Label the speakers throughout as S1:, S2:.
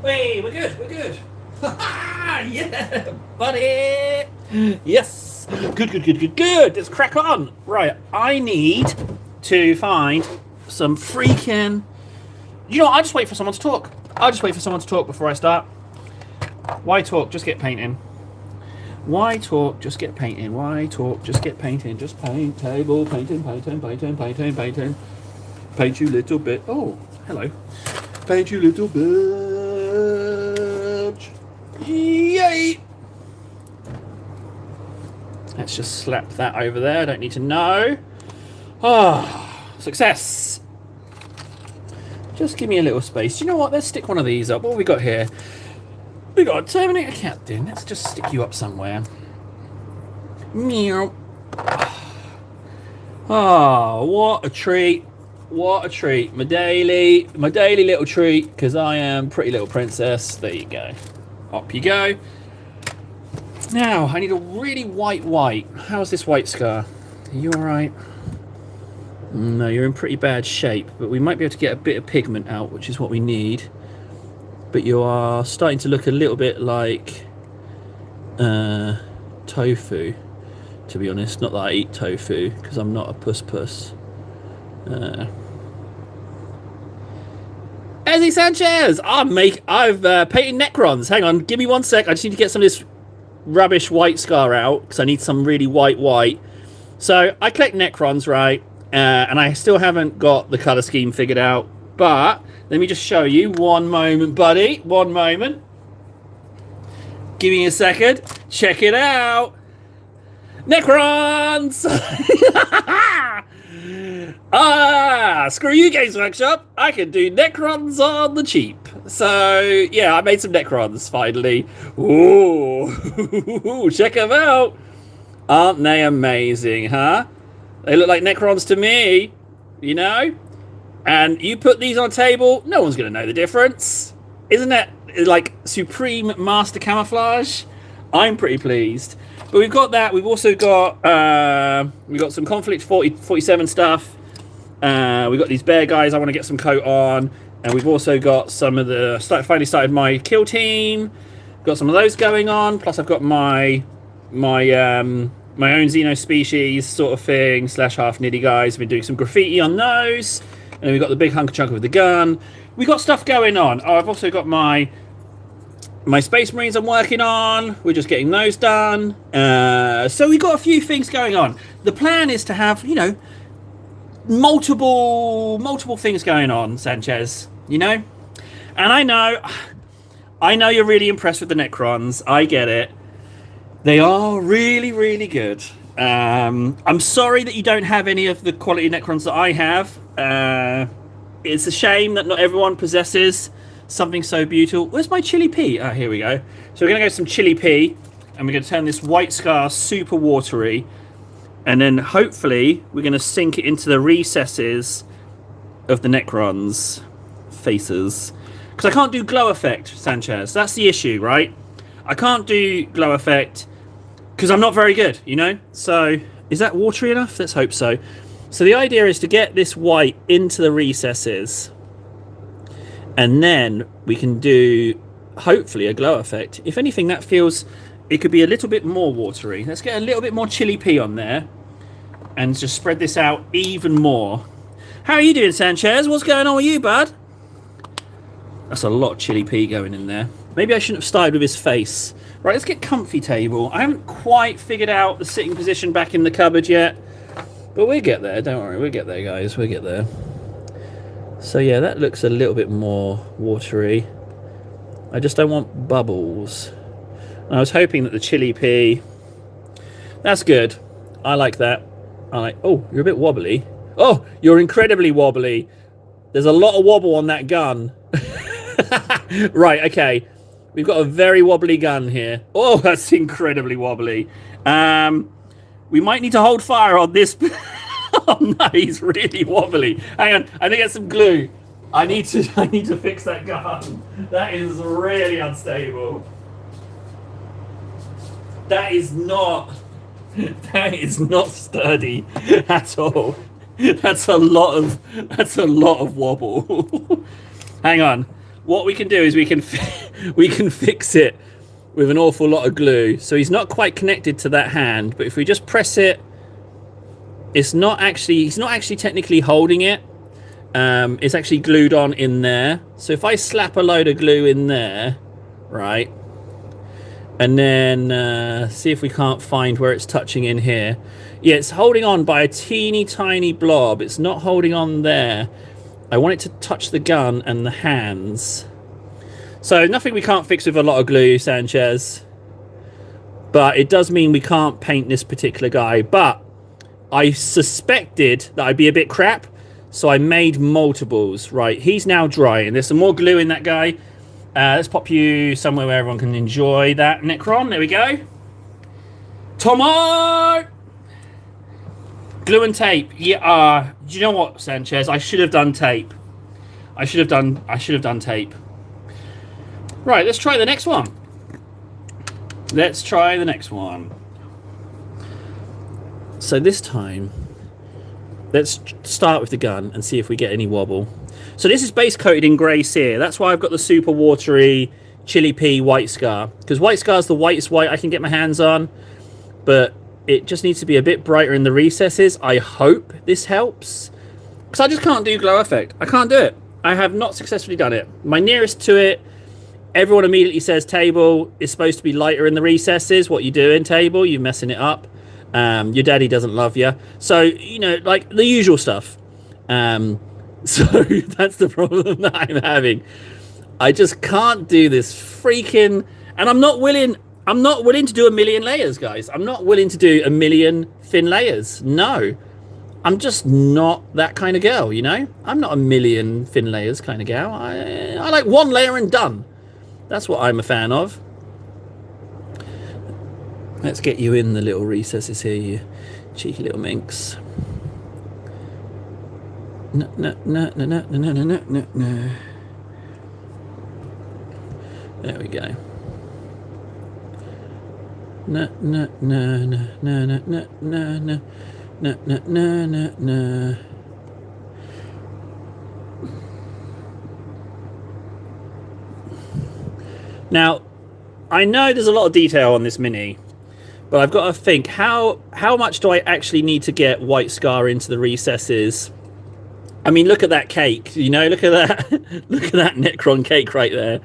S1: Hey, we're good. We're good. Yeah, buddy. Yes. Good, good, good, good, good. Let's crack on. Right. I need to find some freaking. You know what? I'll just wait for someone to talk. I'll just wait for someone to talk before I start. Why talk? Just get painting. Why talk? Just get painting. Why talk? Just get painting. Just paint. Table. Painting. Painting. Painting. Painting. Painting. Paint you little bit. Oh, hello. Paint you little bit. Yay! Let's just slap that over there. I don't need to know. Ah, success. Just give me a little space. Do you know what? Let's stick one of these up. What have we got here? We got a Terminator Captain. Let's just stick you up somewhere. Meow. Ah, what a treat. What a treat. My daily little treat, because I am Pretty Little Princess. There you go. Up you go. Now, I need a really white. How's this white scar? Are you alright? No, you're in pretty bad shape, but we might be able to get a bit of pigment out, which is what we need. But you are starting to look a little bit like tofu, to be honest. Not that I eat tofu, because I'm not a puss. Ezzy Sanchez! I've painted Necrons. Hang on, give me 1 sec. I just need to get some of this rubbish white scar out, because I need some really white. So, I collect Necrons, right? And I still haven't got the colour scheme figured out. But, let me just show you. 1 moment, buddy. 1 moment. Give me a second. Check it out. Necrons! Screw you, Games Workshop. I can do Necrons on the cheap. So, yeah, I made some Necrons, finally. Ooh, check them out. Aren't they amazing, huh? They look like Necrons to me, you know? And you put these on a table, no one's going to know the difference. Isn't that, like, supreme master camouflage? I'm pretty pleased. But we've got that. We've also got some Conflict 47 stuff. We've got these bear guys I want to get some coat on. And we've also got some of the... finally started my kill team. Got some of those going on. Plus I've got my own Xeno species sort of thing. / half nitty guys. I've been doing some graffiti on those. And then we've got the big hunker chunker with the gun. We've got stuff going on. Oh, I've also got my Space Marines I'm working on. We're just getting those done. So we've got a few things going on. The plan is to have, you know, multiple things going on, Sanchez. You know? And I know you're really impressed with the Necrons. I get it. They are really, really good. I'm sorry that you don't have any of the quality Necrons that I have. It's a shame that not everyone possesses something so beautiful. Where's my chili pea? Ah, here we go. So we're going to go some chili pea, and we're going to turn this white scar super watery, and then hopefully we're going to sink it into the recesses of the Necrons' faces. Because I can't do glow effect, Sanchez. That's the issue, right? I can't do glow effect because I'm not very good, you know? So, is that watery enough? Let's hope so. So the idea is to get this white into the recesses, and then we can do, hopefully, a glow effect. If anything, that feels... it could be a little bit more watery. Let's get a little bit more chili pea on there, and just spread this out even more. How are you doing, Sanchez? What's going on with you, bud? That's a lot of chili pea going in there. Maybe I shouldn't have started with his face. Right, let's get comfy table. I haven't quite figured out the sitting position back in the cupboard yet. But we'll get there. Don't worry. We'll get there, guys. We'll get there. So, yeah, that looks a little bit more watery. I just don't want bubbles. I was hoping that the chili pea... that's good. I like that. oh, you're a bit wobbly. Oh, you're incredibly wobbly. There's a lot of wobble on that gun. Right, okay. We've got a very wobbly gun here. Oh, that's incredibly wobbly. We might need to hold fire on this. Oh no, he's really wobbly. Hang on, I need to get some glue. I need to fix that gun. That is really unstable. That is not sturdy at all. That's a lot of wobble. Hang on. what we can do is we can we can fix it with an awful lot of glue. So he's not quite connected to that hand, but if we just press it, he's not actually technically holding it. It's actually glued on in there. So if I slap a load of glue in there, right, and then see if we can't find where it's touching in here. Yeah, it's holding on by a teeny tiny blob. It's not holding on there. I want it to touch the gun and the hands. So nothing we can't fix with a lot of glue, Sanchez. But it does mean we can't paint this particular guy. But I suspected that I'd be a bit crap, so I made multiples. Right, he's now drying. There's some more glue in that guy. Let's pop you somewhere where everyone can enjoy that Necron. There we go. Tomo! Glue and tape. Yeah. Do you know what, Sanchez? I should have done tape. I should have done tape. Right, let's try the next one. Let's try the next one. So this time, let's start with the gun and see if we get any wobble. So this is base coated in grey cere. That's why I've got the super watery Chili P White Scar. Because White Scar is the whitest white I can get my hands on. But it just needs to be a bit brighter in the recesses. I hope this helps. Because I just can't do glow effect. I can't do it. I have not successfully done it. My nearest to it, everyone immediately says table is supposed to be lighter in the recesses. What you doing, table? You're messing it up. Your daddy doesn't love you. So, you know, like the usual stuff. So that's the problem that I'm having. I just can't do this freaking... And I'm not willing to do a million layers, guys. I'm not willing to do a million thin layers. No. I'm just not that kind of girl, you know? I'm not a million thin layers kind of gal. I like one layer and done. That's what I'm a fan of. Let's get you in the little recesses here, you cheeky little minx. No. There we go. No. Now, I know there's a lot of detail on this mini, but I've got to think, how much do I actually need to get White Scar into the recesses? I mean, look at that cake, you know, look at that, look at that Necron cake right there.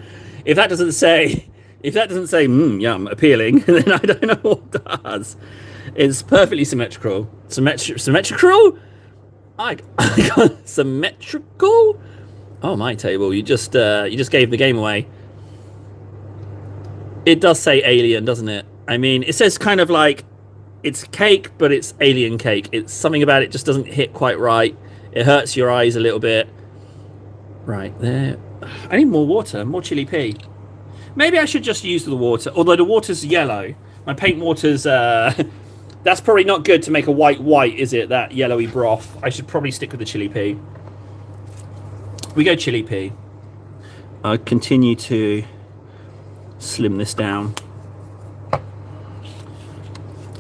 S1: If that doesn't say, yum, appealing, then I don't know what does. It's perfectly symmetrical. Symmetrical? I got symmetrical? Oh, my table, you just gave the game away. It does say alien, doesn't it? I mean, it says kind of like it's cake, but it's alien cake. It's something about it just doesn't hit quite right. It hurts your eyes a little bit. Right, there. I need more water, more Chili P. Maybe I should just use the water, although the water's yellow. My paint water's... that's probably not good to make a white, is it? That yellowy broth. I should probably stick with the Chili P. We go Chili P. I'll continue to slim this down.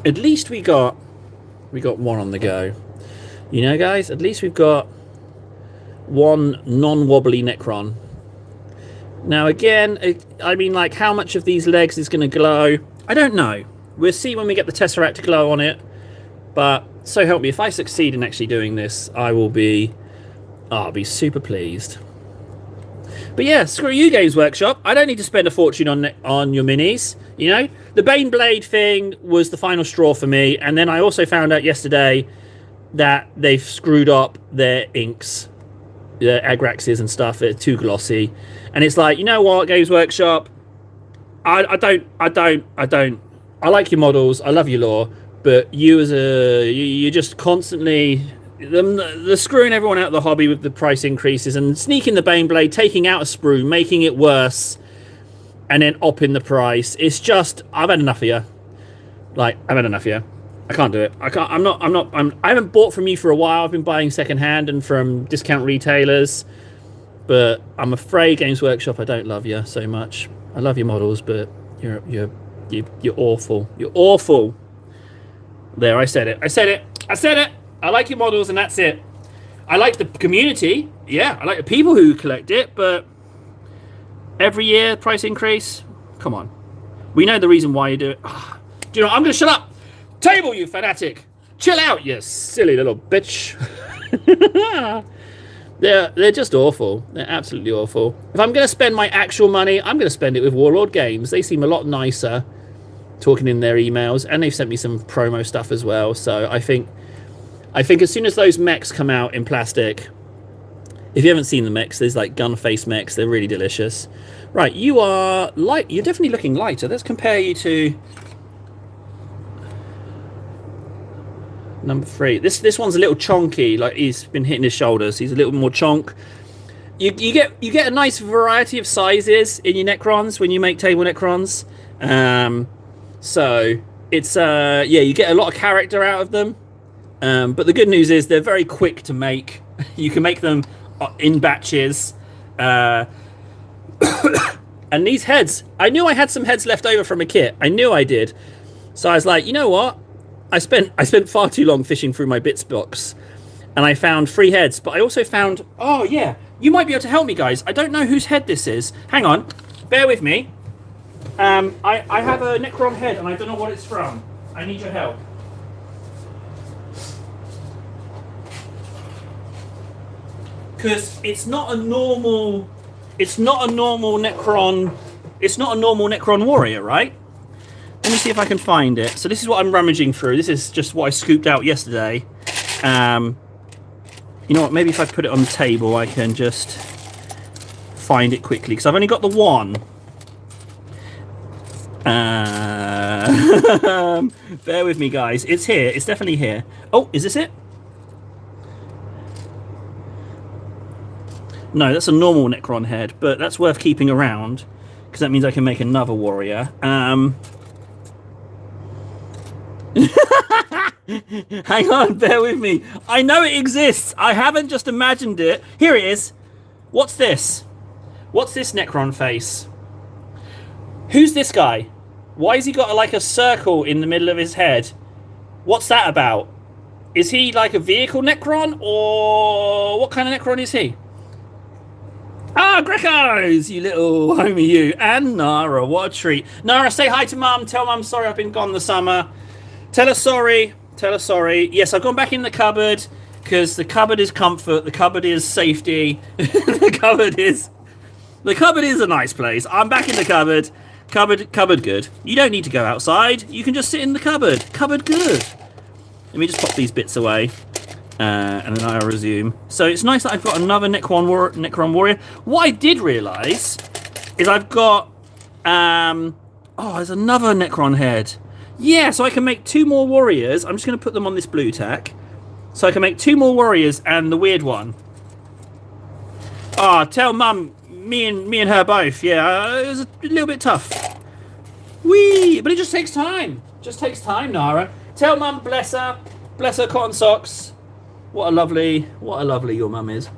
S1: At least we got one on the go. You know, guys, at least we've got one non-wobbly Necron. Now, again, I mean, like, how much of these legs is going to glow? I don't know. We'll see when we get the Tesseract to glow on it. But, so help me, if I succeed in actually doing this, I'll be super pleased. But yeah, screw you, Games Workshop. I don't need to spend a fortune on your minis, you know? The Baneblade thing was the final straw for me. And then I also found out yesterday that they've screwed up their inks, the Agraxes and stuff. They're too glossy, and it's like, you know what, Games Workshop, I like your models, I love your lore, but you're just constantly they're screwing everyone out of the hobby with the price increases and sneaking the Baneblade, taking out a sprue, making it worse, and then upping the price. It's just, I've had enough of you. Like, I've had enough of you. I can't do it. I haven't bought from you for a while. I've been buying secondhand and from discount retailers, but I'm afraid, Games Workshop, I don't love you so much. I love your models, but you're awful. You're awful. There, I said it. I like your models, and that's it. I like the community. Yeah, I like the people who collect it, but Every year, price increase? Come on. We know the reason why you do it. Do you know, I'm going to shut up. Table, you fanatic. Chill out, you silly little bitch. They're just awful. They're absolutely awful. If I'm going to spend my actual money, I'm going to spend it with Warlord Games. They seem a lot nicer talking in their emails, and they've sent me some promo stuff as well. So I think as soon as those mechs come out in plastic, if you haven't seen the mechs, there's like gun face mechs. They're really delicious. Right, you are light. You're definitely looking lighter. Let's compare you to number 3. This one's a little chonky. Like, he's been hitting his shoulders. He's a little more chonk. You get a nice variety of sizes in your Necrons when you make table Necrons. So it's yeah, you get a lot of character out of them. But the good news is they're very quick to make. You can make them in batches. And these heads, I knew I had some heads left over from a kit. I knew I did. So I was like, you know what? I spent far too long fishing through my bits box, and I found 3 heads. But I also found, oh yeah, you might be able to help me, guys. I don't know whose head this is. Hang on, bear with me. I have a Necron head, and I don't know what it's from. I need your help. Because it's not a normal Necron. It's not a normal Necron warrior, right? Let me see if I can find it. So this is what I'm rummaging through. This is just what I scooped out yesterday. You know what? Maybe if I put it on the table, I can just find it quickly, because I've only got the one. Bear with me, guys. It's here. It's definitely here. Oh, is this it? No, that's a normal Necron head, but that's worth keeping around, because that means I can make another warrior. Hang on, bear with me. I know it exists. I haven't just imagined it. Here it is. What's this? What's this Necron face? Who's this guy? Why has he got like a circle in the middle of his head? What's that about? Is he like a vehicle Necron, or what kind of Necron is he? Ah, Grecos, you little homie, you. And Nara, what a treat. Nara, say hi to Mum. Tell Mum sorry I've been gone the summer. Tell her sorry. Tell her sorry. Yes, I've gone back in the cupboard, because the cupboard is comfort. The cupboard is safety. The cupboard is a nice place. I'm back in the cupboard. Cupboard good. You don't need to go outside. You can just sit in the cupboard. Cupboard good. Let me just pop these bits away. And then I'll resume. So it's nice that I've got another Necron warrior. What I did realise is I've got... oh, there's another Necron head. Yeah, so I can make 2 more warriors. I'm just going to put them on this blue tack. So I can make 2 more warriors and the weird one. Ah, tell Mum, me and her both. Yeah, it was a little bit tough. Whee! But it just takes time. Just takes time, Nara. Tell Mum, bless her cotton socks. What a lovely your mum is.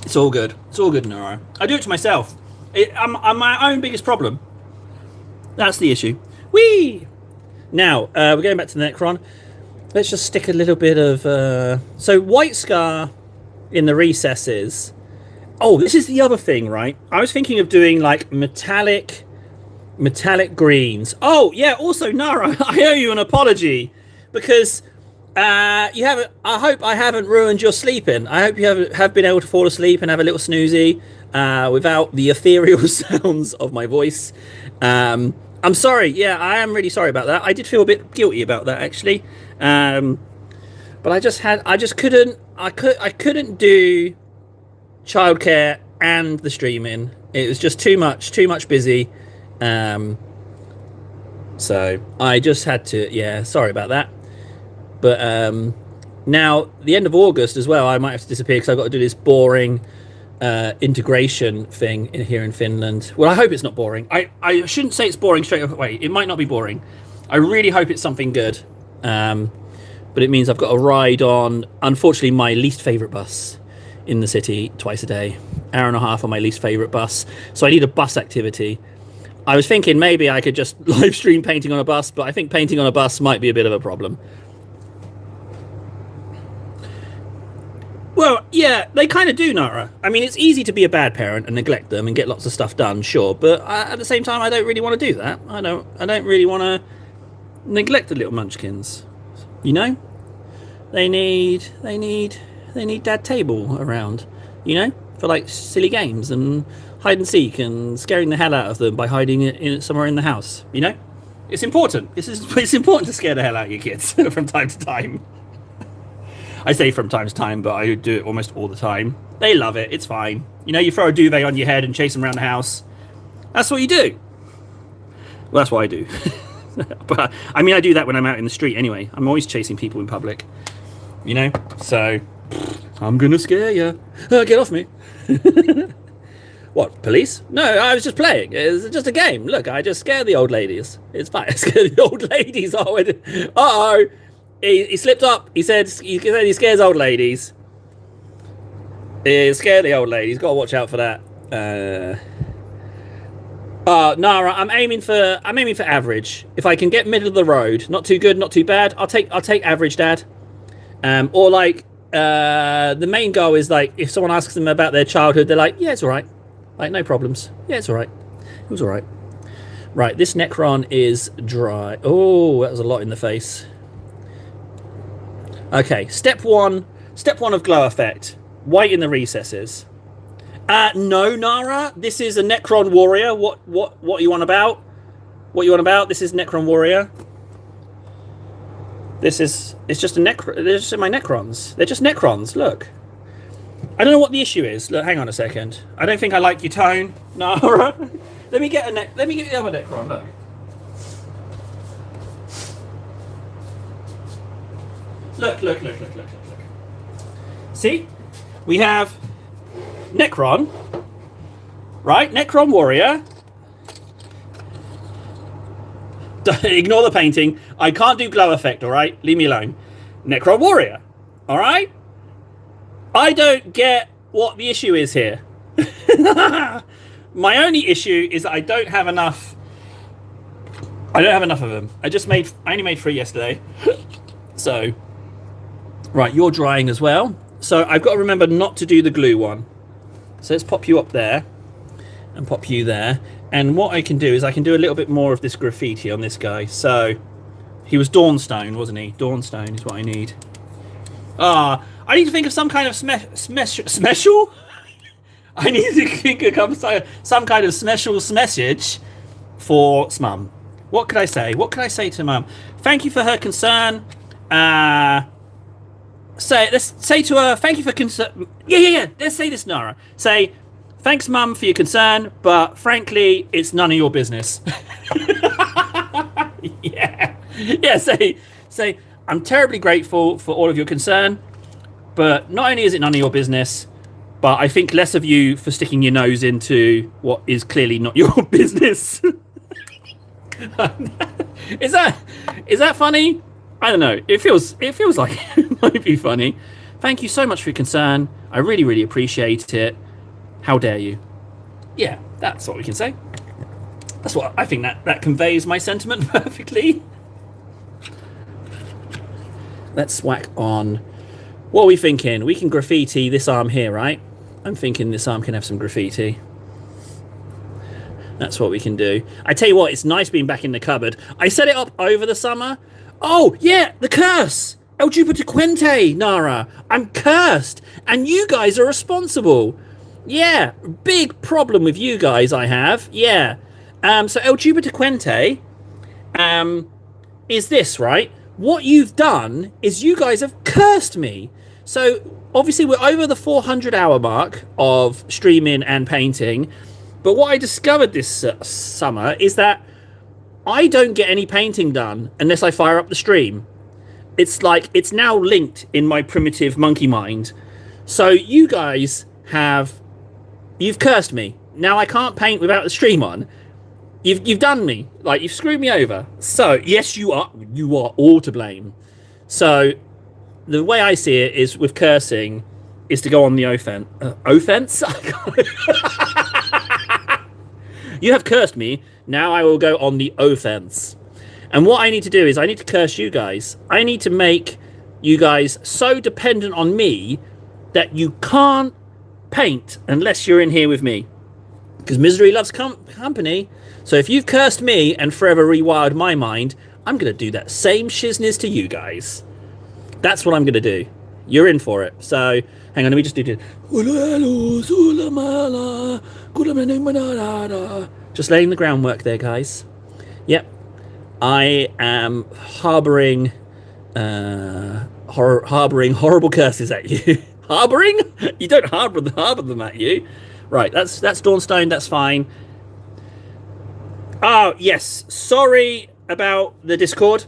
S1: It's all good. It's all good, Nora. I do it to myself. I'm my own biggest problem. That's the issue. Whee! Now, we're going back to the Necron. Let's just stick a little bit of... So, White Scar in the recesses. Oh, this is the other thing, right? I was thinking of doing, like, metallic greens. Oh, yeah, also, Nara, I owe you an apology. Because you haven't... I hope I haven't ruined your sleeping. I hope you have been able to fall asleep and have a little snoozy without the ethereal sounds of my voice. I'm sorry. Yeah, I am really sorry about that. I did feel a bit guilty about that, actually. But I just couldn't do childcare and the streaming. It was just too much busy. So I just had to, yeah, sorry about that. But now the end of August as well, I might have to disappear because I've got to do this boring integration thing here in Finland. Well, I hope it's not boring. I shouldn't say it's boring straight away. It might not be boring. I really hope it's something good. But it means I've got to ride on, unfortunately, my least favourite bus in the city twice a day. Hour and a half on my least favourite bus. So I need a bus activity. I was thinking maybe I could just live stream painting on a bus, but I think painting on a bus might be a bit of a problem. Well, yeah, they kind of do, Nara. I mean, it's easy to be a bad parent and neglect them and get lots of stuff done, sure. But at the same time, I don't really want to do that. I don't really want to neglect the little munchkins. You know, they need dad table around. You know, for like silly games and hide and seek and scaring the hell out of them by hiding it in somewhere in the house. You know, it's important. It's important to scare the hell out of your kids from time to time. I say from time to time, but I do it almost all the time. They love it. It's fine. You know, you throw a duvet on your head and chase them around the house. That's what you do. Well, that's what I do. But I mean, I do that when I'm out in the street anyway. I'm always chasing people in public. You know? So, I'm gonna scare you. Get off me. What, police? No, I was just playing. It's just a game. Look, I just scare the old ladies. It's fine. I scare the old ladies. Uh-oh. He slipped up. He said he scares old ladies. He scared the old ladies. Got to watch out for that. Nara, I'm aiming for average. If I can get middle of the road, not too good, not too bad. I'll take average, Dad. Or like the main goal is like if someone asks them about their childhood, they're like, yeah, it's all right. Like no problems. Yeah, it's all right. It was all right. Right, this Necron is dry. Oh, that was a lot in the face. Okay, step one of glow effect. White in the recesses. No, Nara. This is a Necron warrior. What are you on about? What you on about? This is Necron warrior. It's just a Necron. They're just my Necrons. They're just Necrons. Look. I don't know what the issue is. Look, hang on a second. I don't think I like your tone, Nara. Let me get the other Necron. Look. Look. See? We have Necron, right? Necron warrior. Ignore the painting. I can't do glow effect, all right? Leave me alone. Necron warrior, all right? I don't get what the issue is here. My only issue is that I don't have enough of them. I only made 3 yesterday. So, right, you're drying as well. So I've got to remember not to do the glue one. So let's pop you up there and pop you there. And what I can do is I can do a little bit more of this graffiti on this guy. So he was Dawnstone, wasn't he? Dawnstone is what I need. I need to think of some kind of special. I need to think of some kind of special message for Mum. What could I say? What could I say to Mum? Thank you for her concern. Let's say to her, thank you for concern. Yeah. Let's say this, Nara. Say, thanks, Mum, for your concern, but frankly, it's none of your business. Yeah. Say, I'm terribly grateful for all of your concern, but not only is it none of your business, but I think less of you for sticking your nose into what is clearly not your business. Is that funny? I don't know. It feels like it might be funny. Thank you so much for your concern. I really, really appreciate it. How dare you? Yeah, that's what we can say. That's what I think that conveys my sentiment perfectly. Let's whack on. What are we thinking? We can graffiti this arm here, right? I'm thinking this arm can have some graffiti. That's what we can do. I tell you what, it's nice being back in the cupboard. I set it up over the summer. Oh, yeah, the curse. El Jupiter Quente, Nara. I'm cursed. And you guys are responsible. Yeah, big problem with you guys I have. Yeah. So El Jupiter Quente is this, right? What you've done is you guys have cursed me. So obviously we're over the 400-hour mark of streaming and painting. But what I discovered this summer is that I don't get any painting done unless I fire up the stream. It's like it's now linked in my primitive monkey mind. So you guys you've cursed me. Now I can't paint without the stream on. You've done me. Like you've screwed me over. So yes, you are all to blame. So the way I see it is with cursing is to go on the offense. Offense? You have cursed me. Now I will go on the offense. And what I need to do is I need to curse you guys. I need to make you guys so dependent on me that you can't paint unless you're in here with me. Because misery loves company. So if you've cursed me and forever rewired my mind, I'm going to do that same shizness to you guys. That's what I'm going to do. You're in for it. So, hang on, let me just do this. Just laying the groundwork there, guys. Yep. I am harboring horrible curses at you. Harboring? You don't harbor them at you. Right, that's Dawnstone, that's fine. Oh, yes. Sorry about the Discord.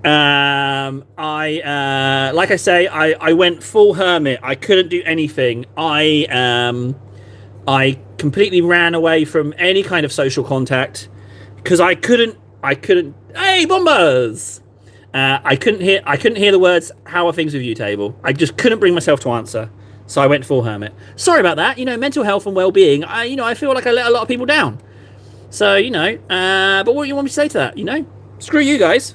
S1: Like I say, I went full hermit. I couldn't do anything. I completely ran away from any kind of social contact because I couldn't. Hey, bombers! I couldn't hear the words "How are things with you?" table. I just couldn't bring myself to answer, so I went full hermit. Sorry about that. Mental health and well-being. I feel like I let a lot of people down. So but what do you want me to say to that? Screw you guys.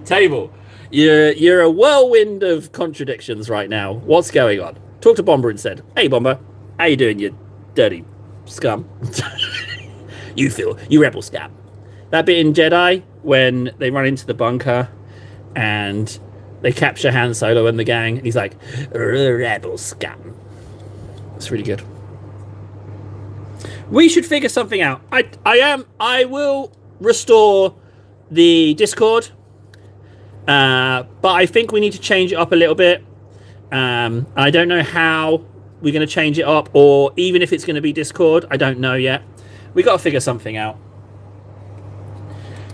S1: Table, you're a whirlwind of contradictions right now. What's going on? Talk to Bomber instead. Hey, Bomber, how you doing, you dirty scum? You rebel scum. That bit in Jedi when they run into the bunker and they capture Han Solo and the gang, and he's like, rebel scum. That's really good. We should figure something out. I will restore the Discord, but I think we need to change it up a little bit. I don't know how we're going to change it up, or even if it's going to be Discord. I don't know yet. We got to figure something out.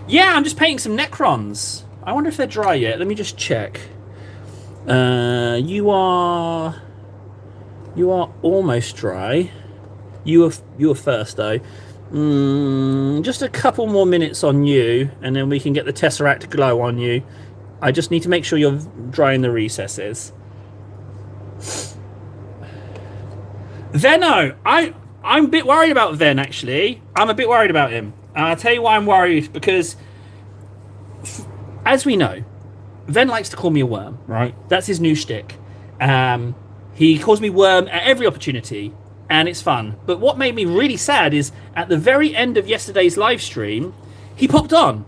S1: Yeah, I'm just painting some Necrons. I wonder if they're dry yet. Let me just check. You are almost dry. You were first though. Just a couple more minutes on you, and then we can get the Tesseract glow on you. I just need to make sure you're drying the recesses. Venno, I'm a bit worried about Ven, actually. I'm a bit worried about him. And I'll tell you why I'm worried, because as we know, Ven likes to call me a worm, right? That's his new shtick. He calls me worm at every opportunity, and it's fun. But what made me really sad is at the very end of yesterday's live stream, he popped on.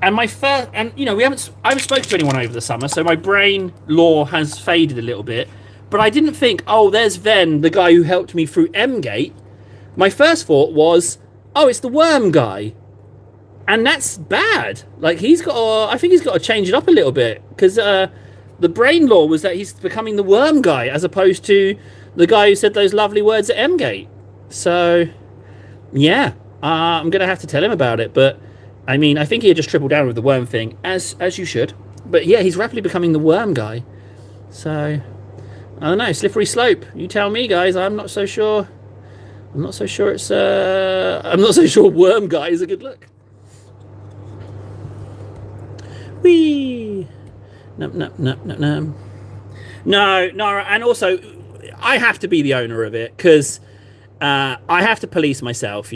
S1: And I haven't spoken to anyone over the summer, so my brain lore has faded a little bit. But I didn't think, oh, there's Ven, the guy who helped me through M-Gate. My first thought was, oh, it's the worm guy. And that's bad. Like, I think he's got to change it up a little bit. Because the brain lore was that he's becoming the worm guy, as opposed to the guy who said those lovely words at M-Gate. So, yeah, I'm going to have to tell him about it. But, I mean, I think he'd just triple down with the worm thing, as you should. But, yeah, he's rapidly becoming the worm guy. So, I don't know, slippery slope. You tell me, guys. I'm not so sure. I'm not so sure worm guy is a good look. Whee! No. No, and also, I have to be the owner of it, because I have to police myself,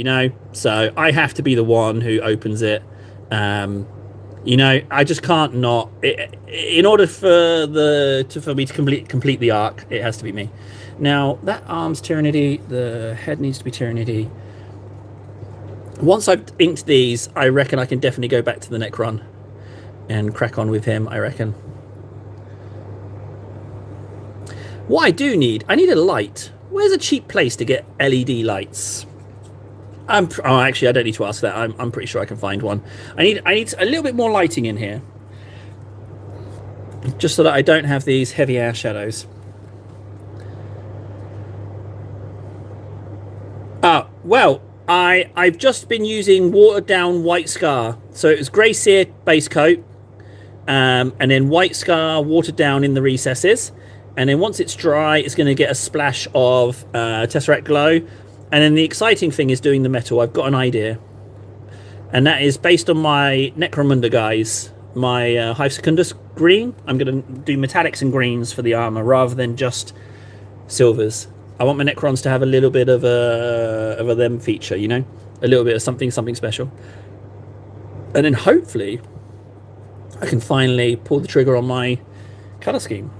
S1: so I have to be the one who opens it. I just can't not. In order for me to complete the arc, it has to be me. Now, that arm's Tyranidy, the head needs to be Tyranidy. Once I've inked these, I reckon I can definitely go back to the Necron and crack on with him, I reckon. What I need a light. Where's a cheap place to get LED lights? Actually, I don't need to ask that. I'm pretty sure I can find one. I need a little bit more lighting in here, just so that I don't have these heavy air shadows. Well, I've just been using watered down White Scar. So it was Grey Seer base coat, and then White Scar watered down in the recesses, and then once it's dry, it's going to get a splash of Tesseract glow. And then the exciting thing is doing the metal. I've got an idea, and that is based on my Necromunda guys, my Hive Secundus green. I'm going to do metallics and greens for the armor rather than just silvers. I want my Necrons to have a little bit of a them feature, a little bit of something special. And then hopefully I can finally pull the trigger on my colour scheme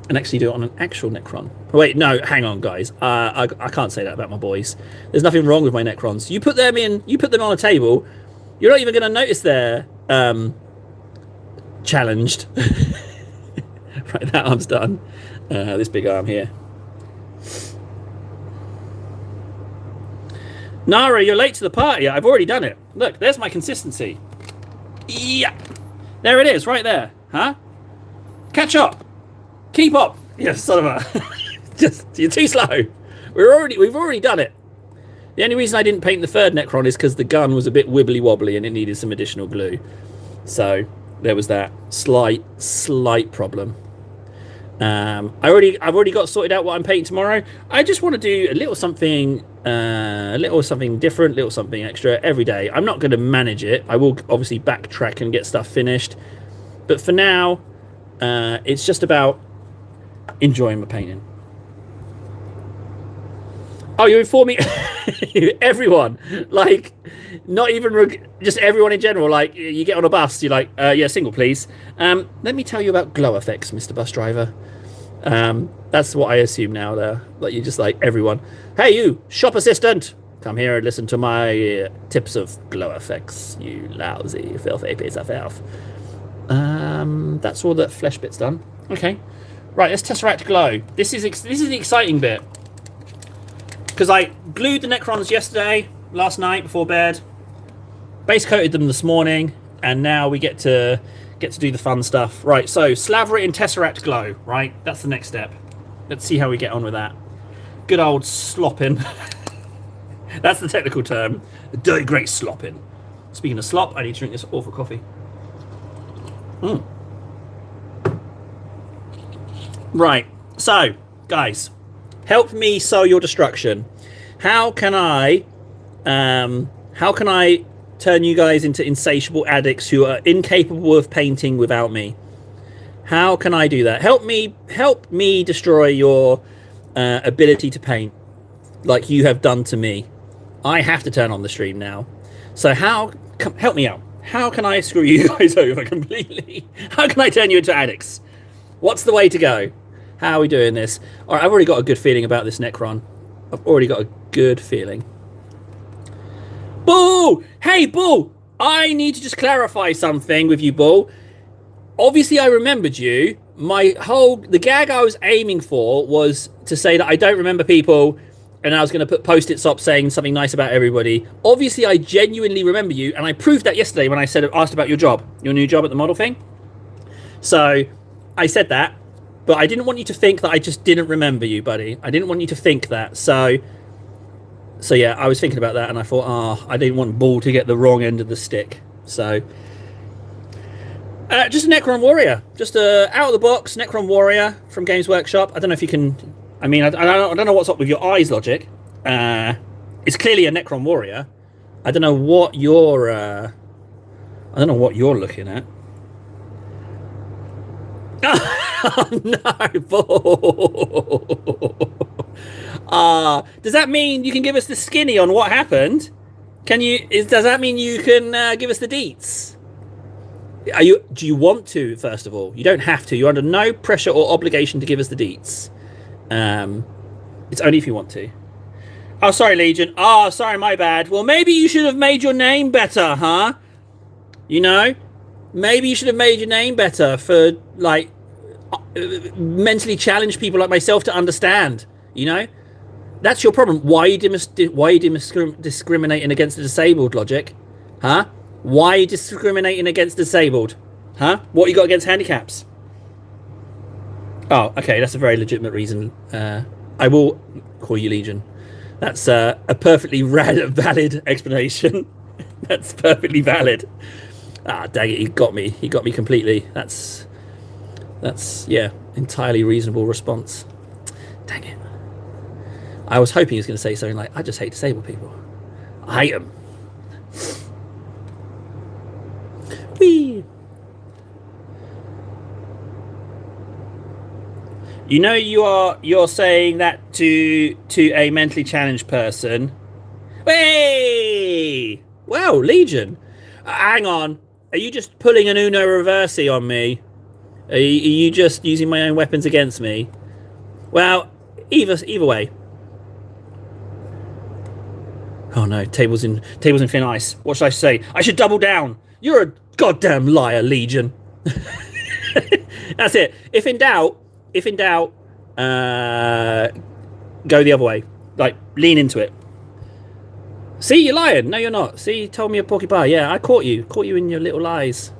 S1: and actually do it on an actual Necron. Wait, no, hang on, guys. I can't say that about my boys. There's nothing wrong with my Necrons. You put them on a table, you're not even going to notice they're challenged. Right, that arm's done. This big arm here. Nara, you're late to the party. I've already done it. Look, there's my consistency. Yeah. There it is, right there. Huh? Catch up. Keep up. Yeah, son of a... Just, you're too slow. We've already done it. The only reason I didn't paint the third Necron is because the gun was a bit wibbly wobbly and it needed some additional glue. So there was that slight problem. I've already got sorted out what I'm painting tomorrow. I just want to do a little something different, little something extra every day. I'm not going to manage it. I will obviously backtrack and get stuff finished, but for now, it's just about enjoying my painting. Oh, you're informing everyone, like, not even just everyone in general. Like, you get on a bus, you're like, yeah, single, please. Let me tell you about glow effects, Mr. Bus Driver. That's what I assume now. There, like, you're just like everyone. Hey, you shop assistant, come here and listen to my tips of glow effects. You lousy, filthy piece of filth. That's all the flesh bit's done. Okay, right. Let's Tesseract glow. This is the exciting bit. Because I glued the Necrons last night before bed, base coated them this morning, and now we get to do the fun stuff. Right, so slaver it in Tesseract glow, right? That's the next step. Let's see how we get on with that. Good old slopping. That's the technical term. The dirty great slopping. Speaking of slop, I need to drink this awful coffee. Right, so, guys, help me sow your destruction. How can I turn you guys into insatiable addicts who are incapable of painting without me? How can I do that? Help me destroy your ability to paint like you have done to me. I have to turn on the stream now. So help me out. How can I screw you guys over completely? How can I turn you into addicts? What's the way to go? How are we doing this? All right, I've already got a good feeling about this Necron. I've already got a good feeling. Bull! Hey, Bull! I need to just clarify something with you, Bull. Obviously, I remembered you. The gag I was aiming for was to say that I don't remember people, and I was going to put post-it stops saying something nice about everybody. Obviously, I genuinely remember you, and I proved that yesterday when I asked about your job, your new job at the model thing. So, I said that. But I didn't want you to think that I just didn't remember you, buddy. I didn't want you to think that. So yeah, I was thinking about that, and I thought, I didn't want Bull to get the wrong end of the stick. So, just a Necron Warrior. Just a out-of-the-box Necron Warrior from Games Workshop. I don't know if you can... I mean, I don't know what's up with your eyes logic. It's clearly a Necron Warrior. I don't know what you're looking at. Oh, no, Bull. Does that mean you can give us the skinny on what happened? Does that mean you can give us the deets? Do you want to, first of all? You don't have to. You're under no pressure or obligation to give us the deets. It's only if you want to. Oh, sorry, Legion. Oh, sorry, my bad. Well, maybe you should have made your name better, huh? You know? Maybe you should have made your name better for, like, mentally challenged people like myself to understand, you know? That's your problem. Why are you discriminating against the disabled, Logic? Huh? Why are you discriminating against disabled? Huh? What you got against handicaps? Oh, okay, that's a very legitimate reason. I will call you Legion. That's a perfectly valid explanation. That's perfectly valid. Ah, dang it, he got me. He got me completely. That's yeah, entirely reasonable response. Dang it. I was hoping he was going to say something like, I just hate disabled people. I hate them. Whee! You know you're saying that to a mentally challenged person. Hey! Well, Legion. Hang on. Are you just pulling an Uno Reversi on me? Are you just using my own weapons against me? Well, either way. Oh no, tables in thin ice. What should I say? I should double down. You're a goddamn liar, Legion. That's it. If in doubt, go the other way. Like, lean into it. See, you're lying. No, you're not. See, you told me a porcupine. Yeah, I caught you. Caught you in your little lies.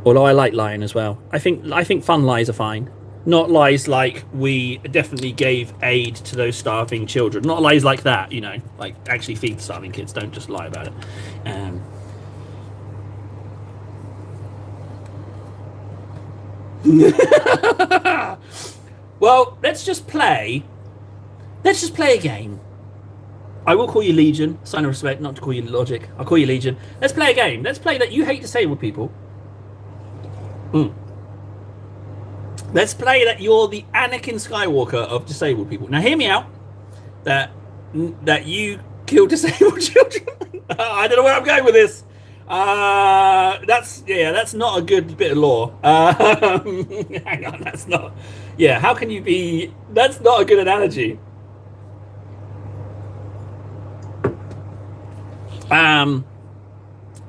S1: Although I like lying as well. I think fun lies are fine. Not lies like we definitely gave aid to those starving children. Not lies like that, you know. Like, actually feed the starving kids. Don't just lie about it. Well, let's just play a game. I will call you Legion, sign of respect, not to call you Logic. I'll call you Legion. Let's play a game. Let's play that you hate disabled people. Let's play that you're the Anakin Skywalker of disabled people. Now hear me out. That you kill disabled children. I don't know where I'm going with this. That's not a good bit of lore. Hang on, that's not. Yeah, how can you be? That's not a good analogy.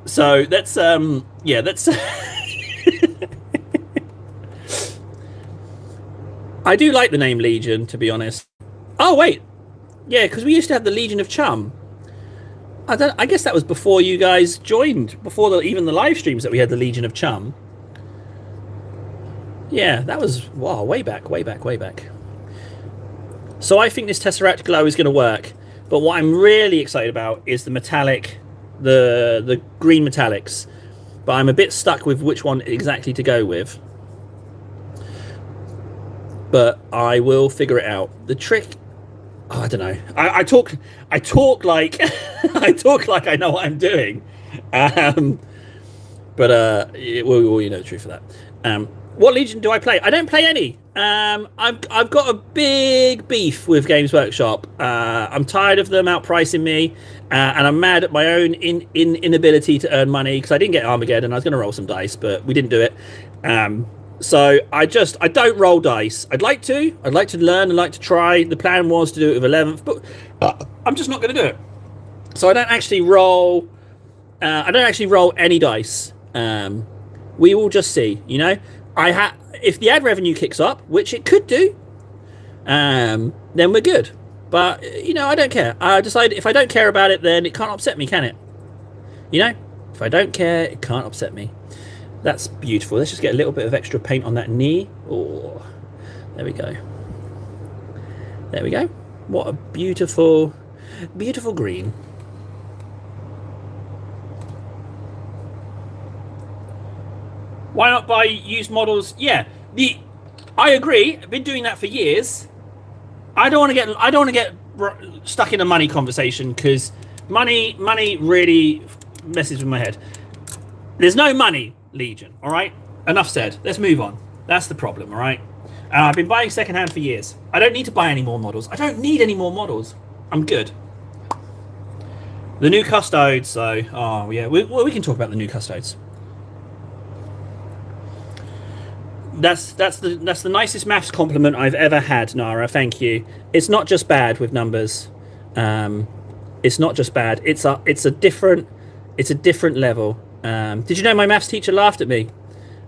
S1: So that's that's. I do like the name Legion, to be honest. Oh wait, yeah, because we used to have the Legion of Chum. I guess that was before you guys joined, before even the live streams that we had the Legion of Chum. Yeah, that was way back. So I think this Tesseract Glow is going to work, but what I'm really excited about is the metallic, the green metallics. But I'm a bit stuck with which one exactly to go with. But I will figure it out. The trick, I don't know. I talk like I talk like I know what I'm doing. Well, you know the truth of that. What Legion do I play? I don't play any. I've got a big beef with Games Workshop. I'm tired of them outpricing me, and I'm mad at my own inability to earn money because I didn't get Armageddon. I was going to roll some dice, but we didn't do it. So I don't roll dice. I'd like to learn and like to try. The plan was to do it with 11th, but I'm just not going to do it. So I don't actually roll. I don't actually roll any dice. We will just see. You know, if the ad revenue kicks up, which it could do, then we're good. But you know, I don't care. I decide if I don't care about it, then it can't upset me, can it? You know, if I don't care, it can't upset me. That's beautiful. Let's just get a little bit of extra paint on that knee. Oh, there we go. There we go. What a beautiful, beautiful green. Why not buy used models? Yeah, I agree. I've been doing that for years. I don't want to get stuck in a money conversation because money really messes with my head. There's no money, Legion, all right? Enough said. Let's move on. That's the problem, all right? And I've been buying secondhand for years. I don't need to buy any more models. I don't need any more models. I'm good. The new custodes, so... Oh, yeah. We can talk about the new custodes. That's the nicest maths compliment I've ever had, Nara. Thank you. It's not just bad with numbers. It's not just bad. It's a different level. Did you know my maths teacher laughed at me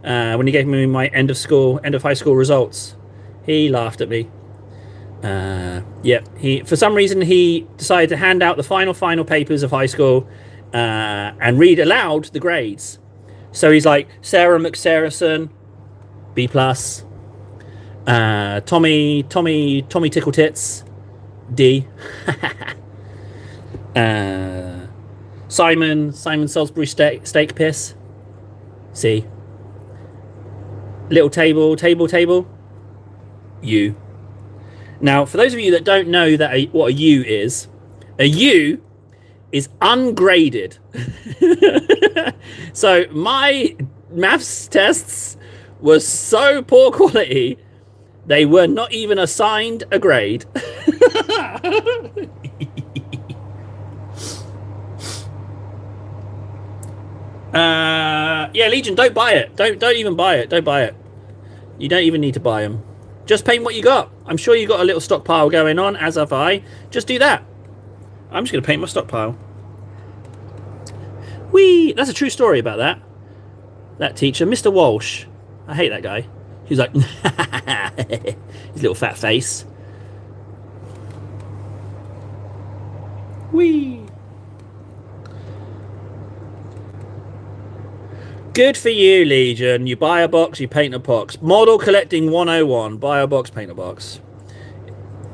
S1: when he gave me my end of high school results? He laughed at me. Yeah, for some reason he decided to hand out the final papers of high school and read aloud the grades. So he's like, Sarah McSaracen, B+. Tommy Tickle Tits, D. Simon Salisbury steak piss, C. Little table, U. Now, for those of you that don't know what a U is ungraded. So my maths tests were so poor quality, they were not even assigned a grade. Yeah, Legion, don't buy it. Don't even buy it. Don't buy it. You don't even need to buy them. Just paint what you got. I'm sure you got a little stockpile going on, as have I. Just do that. I'm just going to paint my stockpile. Whee! That's a true story about that. That teacher, Mr. Walsh. I hate that guy. He's like, his little fat face. Whee! Good for you, Legion. You buy a box, you paint a box. Model collecting 101. Buy a box, paint a box.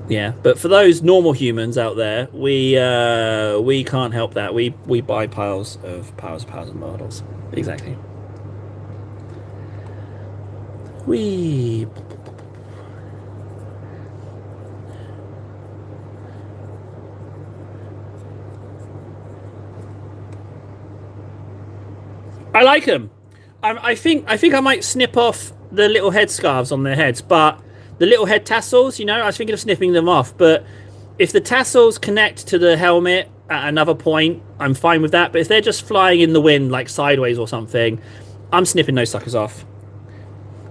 S1: Yeah, but for those normal humans out there, we can't help that. We buy piles of models. Exactly. Whee! I like them. I think I might snip off the little headscarves on their heads, but the little head tassels, you know, I was thinking of snipping them off. But if the tassels connect to the helmet at another point, I'm fine with that. But if they're just flying in the wind, like sideways or something, I'm snipping those suckers off.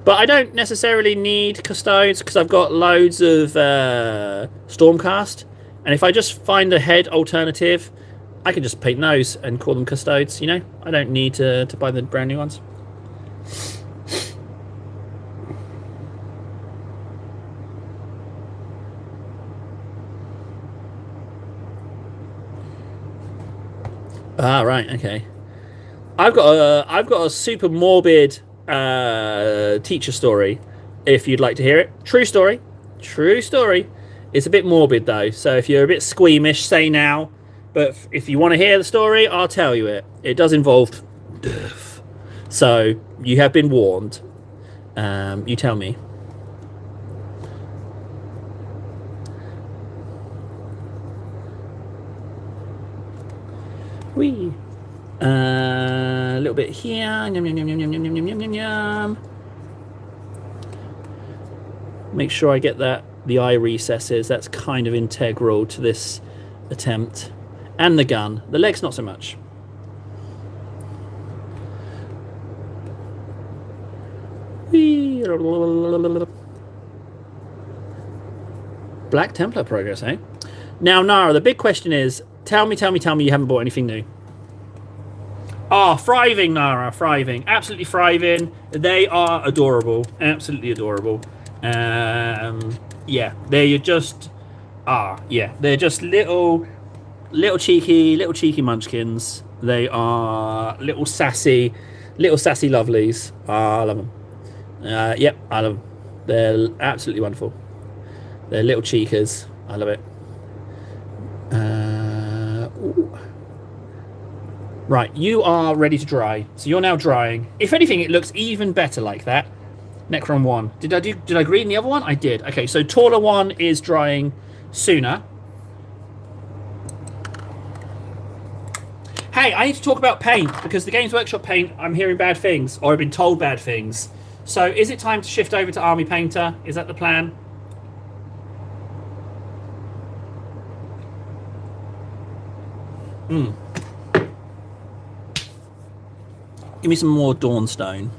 S1: But I don't necessarily need custodes because I've got loads of Stormcast. And if I just find a head alternative, I can just paint those and call them custodes, you know? I don't need to buy the brand new ones. Ah, right, okay. I've got a super morbid teacher story, if you'd like to hear it. True story. True story. It's a bit morbid, though, so if you're a bit squeamish, say now. But if you want to hear the story, I'll tell you it. It does involve death. So, you have been warned. You tell me. Whee. A little bit here. Yum, yum, yum, yum, yum, yum, yum, yum, yum, yum. Make sure I get the eye recesses. That's kind of integral to this attempt. And the gun. The legs, not so much. Whee. Black Templar progress, eh? Now, Nara, the big question is, tell me you haven't bought anything new. Oh, thriving, Nara, thriving. Absolutely thriving. They are adorable. Absolutely adorable. Yeah, they're just... yeah. They're just little cheeky munchkins. They are little sassy lovelies. I love them. Yep, I love them. They're absolutely wonderful. They're little cheekers. I love it. Right, you are ready to dry. So you're now drying. If anything, it looks even better like that. Necron 1. Did I green the other one? I did. Okay, so taller 1 is drying sooner. Hey, I need to talk about paint, because the Games Workshop paint, I'm hearing bad things, or I've been told bad things. So is it time to shift over to Army Painter? Is that the plan? Give me some more Dawnstone.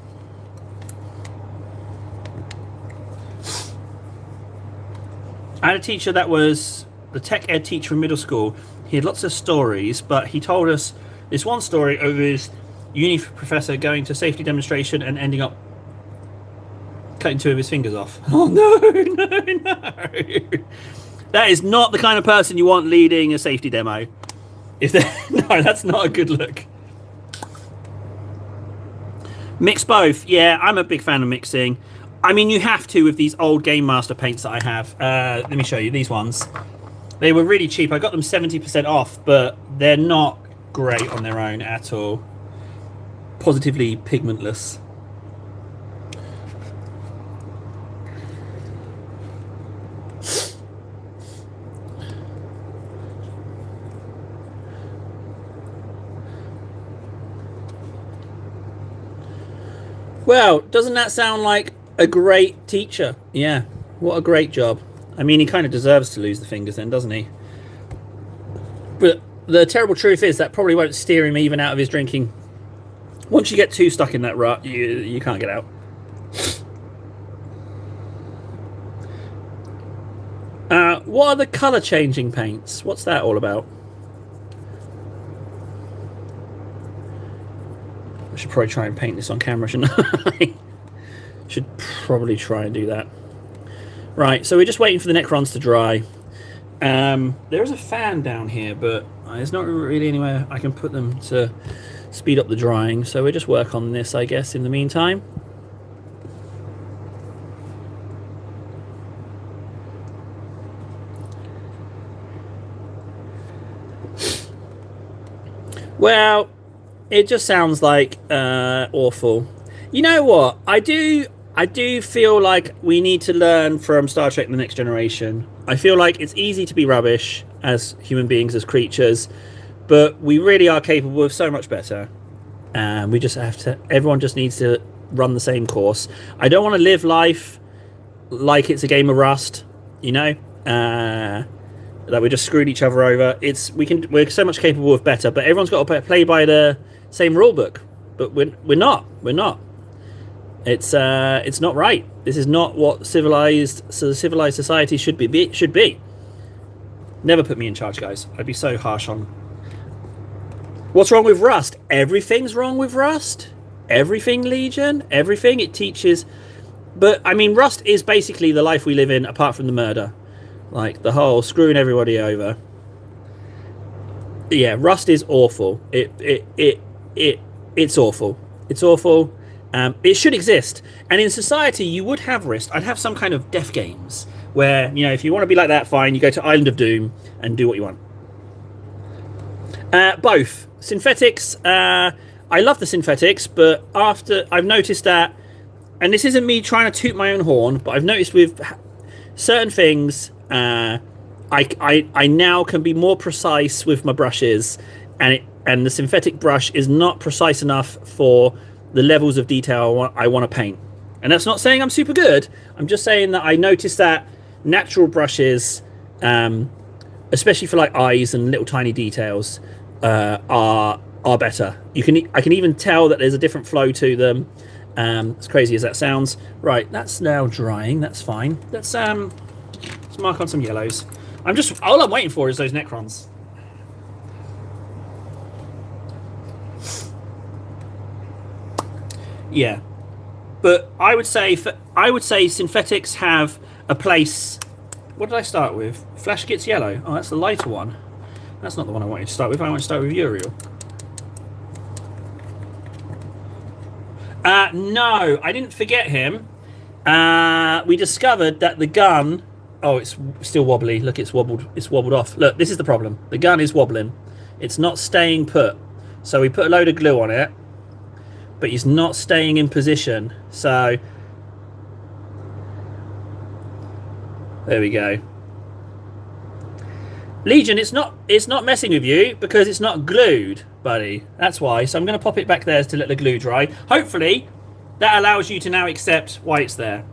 S1: I had a teacher that was the tech ed teacher in middle school. He had lots of stories, but he told us this one story of his uni professor going to safety demonstration and ending up cutting 2 of his fingers off. Oh, no. That is not the kind of person you want leading a safety demo. No, that's not a good look. Mix both. Yeah, I'm a big fan of mixing. I mean, you have to with these old Game Master paints that I have. Let me show you these ones. They were really cheap. I got them 70% off, but they're not great on their own at all. Positively pigmentless. Well, doesn't that sound like a great teacher? Yeah, what a great job. I mean, he kind of deserves to lose the fingers then, doesn't he? But the terrible truth is that probably won't steer him even out of his drinking. Once you get too stuck in that rut, you can't get out. What are the color changing paints? What's that all about? I should probably try and paint this on camera, shouldn't I? Should probably try and do that. Right, so we're just waiting for the Necrons to dry. There is a fan down here, but there's not really anywhere I can put them to speed up the drying. So we'll just work on this, I guess, in the meantime. Well, it just sounds like awful. You know what? I do feel like we need to learn from Star Trek: The Next Generation. I feel like it's easy to be rubbish as human beings, as creatures, but we really are capable of so much better. And we just have to. Everyone just needs to run the same course. I don't want to live life like it's a game of Rust. You know. That we just screwed each other over. We're so much capable of better, but everyone's got to play by the same rule book. But we're not. It's not right. This is not what civilized society should be. Never put me in charge, guys. I'd be so harsh on. What's wrong with Rust? Everything's wrong with Rust. Everything, Legion. Everything it teaches. But I mean, Rust is basically the life we live in, apart from the murder. Like the whole screwing everybody over. Yeah, Rust is awful. It's awful. It's awful. It should exist. And in society, you would have Rust. I'd have some kind of death games where, you know, if you want to be like that, fine. You go to Island of Doom and do what you want. Both synthetics. I love the synthetics, but after I've noticed that, and this isn't me trying to toot my own horn, but I've noticed with certain things. I now can be more precise with my brushes, and the synthetic brush is not precise enough for the levels of detail I want to paint. And that's not saying I'm super good. I'm just saying that I noticed that natural brushes, especially for like eyes and little tiny details, are better. I can even tell that there's a different flow to them. As crazy as that sounds. Right, that's now drying. That's fine. Let's mark on some yellows. All I'm waiting for is those Necrons. Yeah, but I would say synthetics have a place. What did I start with? Flash gets yellow. Oh, that's the lighter one. That's not the one I wanted to start with. I want to start with Uriel. No, I didn't forget him. We discovered that the gun. Oh, it's still wobbly. Look, it's wobbled. It's wobbled off. Look, this is the problem. The gun is wobbling. It's not staying put. So we put a load of glue on it, but it's not staying in position. So there we go. Legion, it's not messing with you because it's not glued, buddy. That's why. So I'm going to pop it back there to let the glue dry. Hopefully, that allows you to now accept why it's there.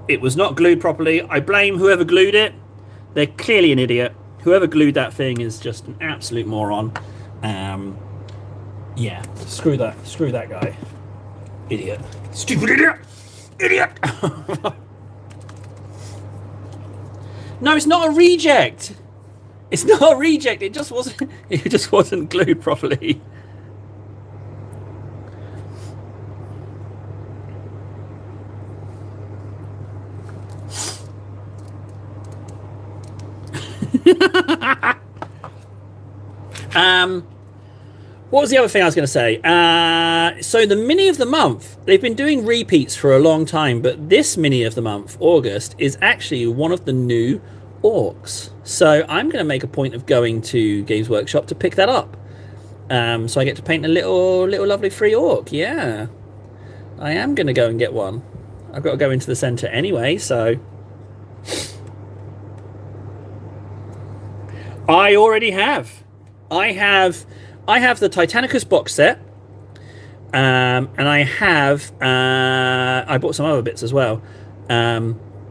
S1: It was not glued properly. I blame whoever glued it. They're clearly an idiot. Whoever glued that thing is just an absolute moron. Yeah, screw that guy. Idiot. Stupid idiot. Idiot. No, it's not a reject. It's not a reject. It just wasn't glued properly. What was the other thing I was going to say? So the mini of the month, they've been doing repeats for a long time, but this mini of the month, August, is actually one of the new orcs. So I'm going to make a point of going to Games Workshop to pick that up. So I get to paint a little lovely free orc. Yeah, I am going to go and get one. I've got to go into the centre anyway, so I already have. I have the Titanicus box set, and I have I bought some other bits as well,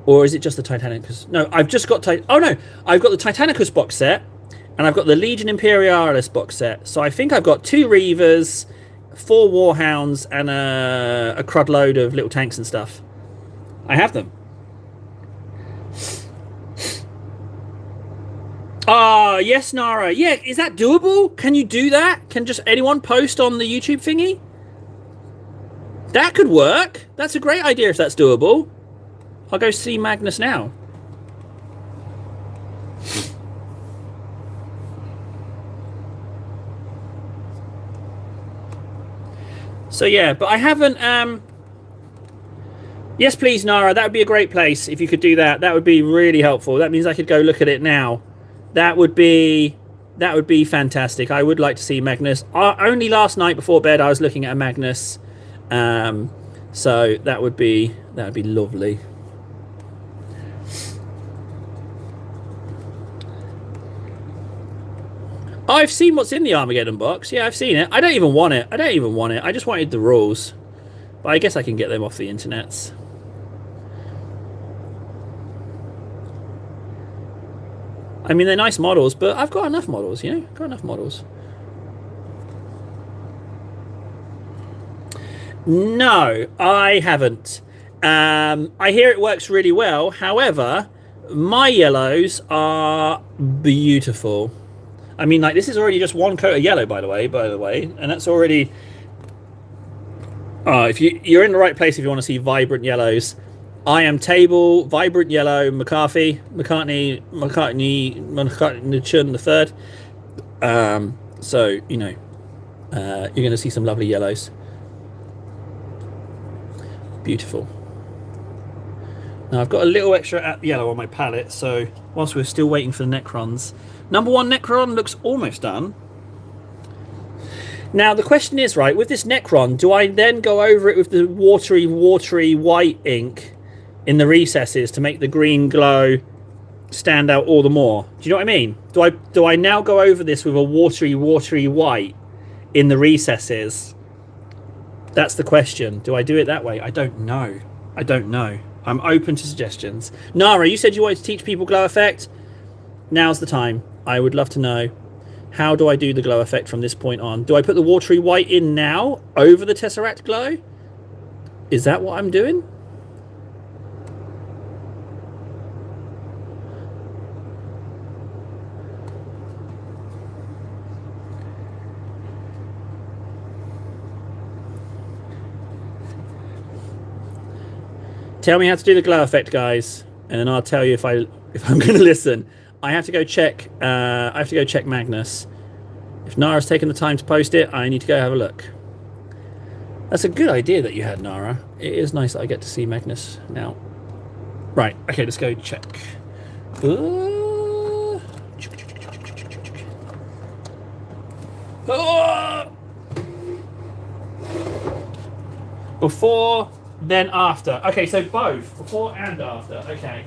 S1: or is it just the Titanicus? No, I've just got I've got the Titanicus box set, and I've got the Legion Imperialis box set. So I think I've got 2 Reavers, 4 Warhounds, and a crud load of little tanks and stuff. I have them. Ah, yes, Nara. Yeah, is that doable? Can you do that? Can just anyone post on the YouTube thingy? That could work. That's a great idea if that's doable. I'll go see Magnus now. So yeah, but I haven't yes, please, Nara. That would be a great place if you could do that. That would be really helpful. That means I could go look at it now. That would be fantastic. I would like to see Magnus. Only last night before bed, I was looking at a Magnus. So that would be lovely. I've seen what's in the Armageddon box. Yeah, I've seen it. I don't even want it. I just wanted the rules. But I guess I can get them off the internets. I mean, they're nice models, but I've got enough models, you know? Got enough models. No, I haven't. I hear it works really well. However, my yellows are beautiful. I mean, like, this is already just one coat of yellow, by the way, and that's already... if you're in the right place if you want to see vibrant yellows. I am table, vibrant yellow, McCartney the third. So, you know, you're going to see some lovely yellows. Beautiful. Now, I've got a little extra yellow on my palette, so whilst we're still waiting for the Necrons, number 1 Necron looks almost done. Now, the question is, right, with this Necron, do I then go over it with the watery white ink in the recesses to make the green glow stand out all the more? Do you know what I mean? Do I now go over this with a watery white in the recesses? That's the question. Do I do it that way? I don't know. I'm open to suggestions. Nara, you said you wanted to teach people glow effect. Now's the time. I would love to know. How do I do the glow effect from this point on? Do I put the watery white in now over the Tesseract glow? Is that what I'm doing? Tell me how to do the glow effect, guys, and then I'll tell you if I'm going to listen. I have to go check. I have to go check Magnus. If Nara's taken the time to post it, I need to go have a look. That's a good idea that you had, Nara. It is nice that I get to see Magnus now. Right. Okay. Let's go check. Before, then after. Okay, so both. Before and after. Okay.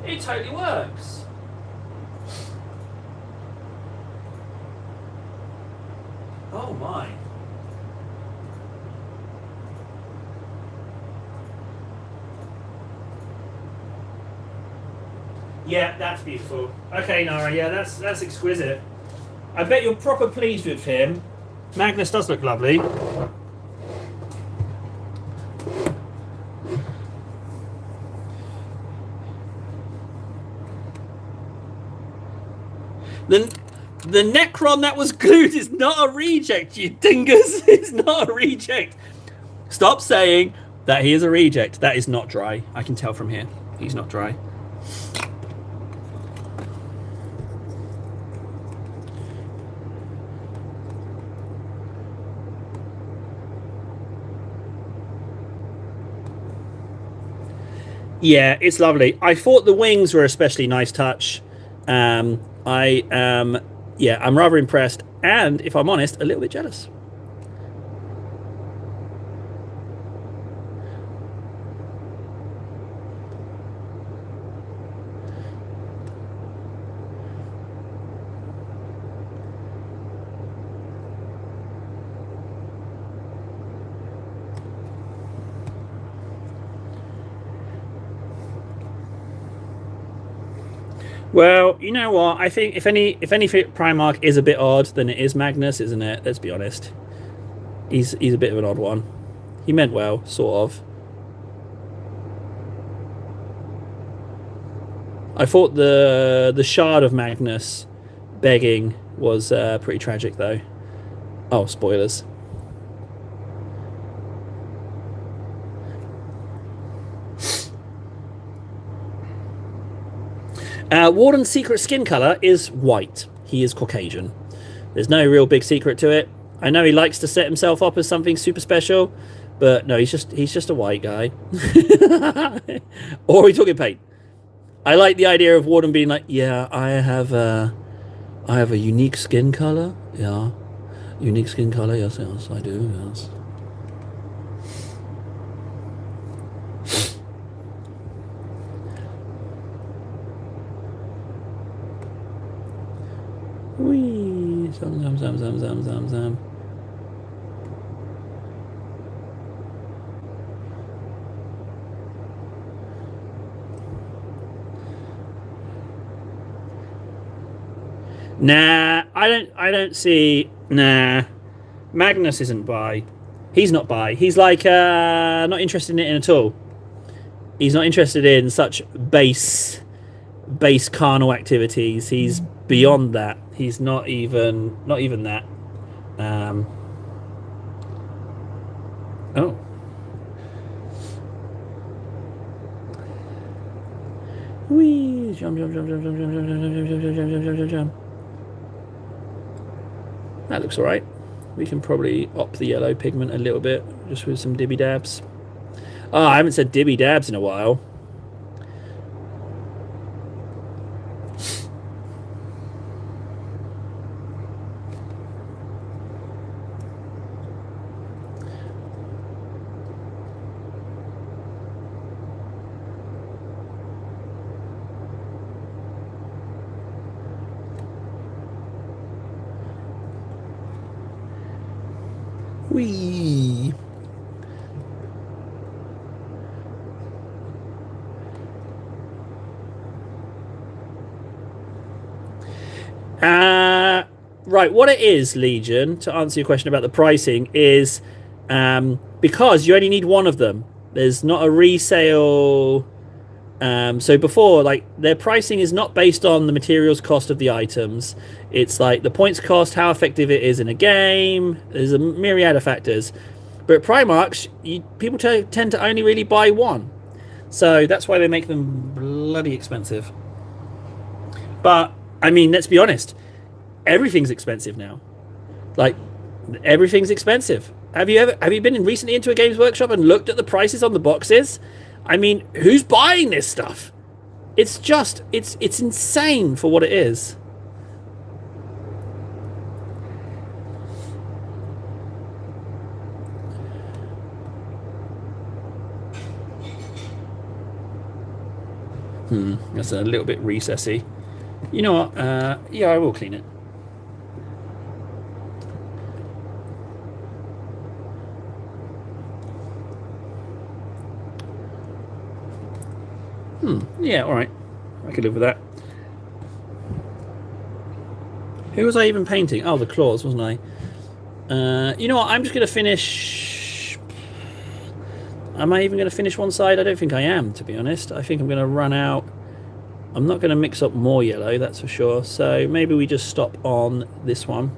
S1: It totally works. Oh my. Yeah, that's beautiful. Okay, Nara, yeah, that's exquisite. I bet you're proper pleased with him. Magnus does look lovely. The Necron that was glued is not a reject, you dingus. It's not a reject. Stop saying that he is a reject. That is not dry. I can tell from here. He's not dry. Yeah, it's lovely. I thought the wings were especially nice touch. I'm rather impressed, and if I'm honest, a little bit jealous. Well, you know what? I think if any Primarch is a bit odd, then it is Magnus, isn't it? Let's be honest. He's a bit of an odd one. He meant well, sort of. I thought the shard of Magnus begging was pretty tragic, though. Oh, spoilers. Warden's secret skin color is white. He is Caucasian. There's no real big secret to it. I know he likes to set himself up as something super special, but no, he's just a white guy. Or are we talking paint? I like the idea of Warden being like, yeah, I have a unique skin color. Yeah, unique skin color. Yes, yes, I do. Yes. Wee, zam. Nah, I don't see. Nah, Magnus isn't bi. He's not bi. He's like not interested in it at all. He's not interested in such base carnal activities. He's beyond that. He's not even that. Um, oh, wee, jump. That looks alright. We can probably op the yellow pigment a little bit, just with some dibby dabs. Oh, I haven't said dibby dabs in a while. Wee. Right, what it is, Legion, to answer your question about the pricing, is because you only need one of them. There's not a resale. So before, like, their pricing is not based on the materials cost of the items. It's like the points cost, how effective it is in a game. There's a myriad of factors. But Primarchs, people tend to only really buy one. So that's why they make them bloody expensive. But, I mean, let's be honest. Everything's expensive now. Like, everything's expensive. Have you been recently into a Games Workshop and looked at the prices on the boxes? I mean, who's buying this stuff? It's insane for what it is. That's a little bit recessy. You know what? Yeah, I will clean it. Yeah, alright. I could live with that. Who was I even painting? Oh, the claws, wasn't I? You know what? I'm just going to finish... Am I even going to finish one side? I don't think I am, to be honest. I think I'm going to run out. I'm not going to mix up more yellow, that's for sure. So maybe we just stop on this one.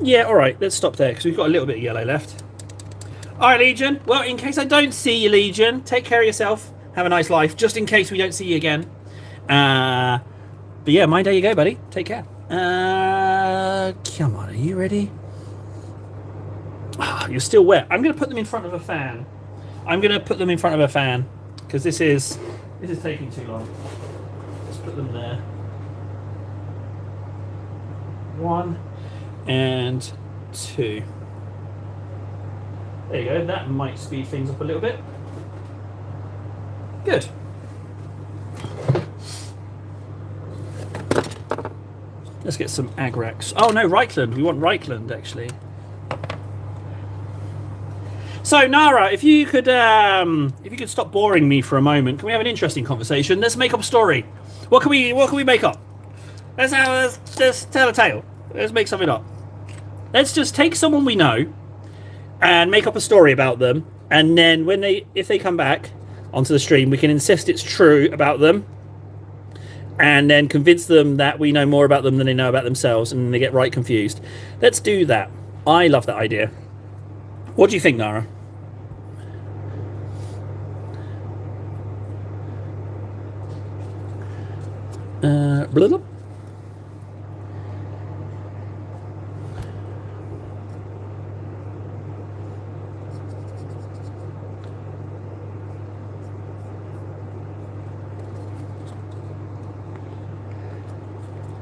S1: Yeah, alright, let's stop there because we've got a little bit of yellow left. Alright, Legion. Well, in case I don't see you, Legion, take care of yourself. Have a nice life, just in case we don't see you again. But yeah, my day you go, buddy. Take care. Come on, are you ready? Oh, you're still wet. I'm going to put them in front of a fan. Because this is taking too long. Let's put them there. 1 and 2. There you go. That might speed things up a little bit. Good. Let's get some Agrax. Oh no, Reichland. We want Reichland actually. So Nara, if you could stop boring me for a moment, can we have an interesting conversation? Let's make up a story. What can we make up? Let's just tell a tale. Let's make something up. Let's just take someone we know and make up a story about them, and then if they come back onto the stream, we can insist it's true about them, and then convince them that we know more about them than they know about themselves, and they get right confused. Let's do that. I love that idea. What do you think, Nara? Blah, blah.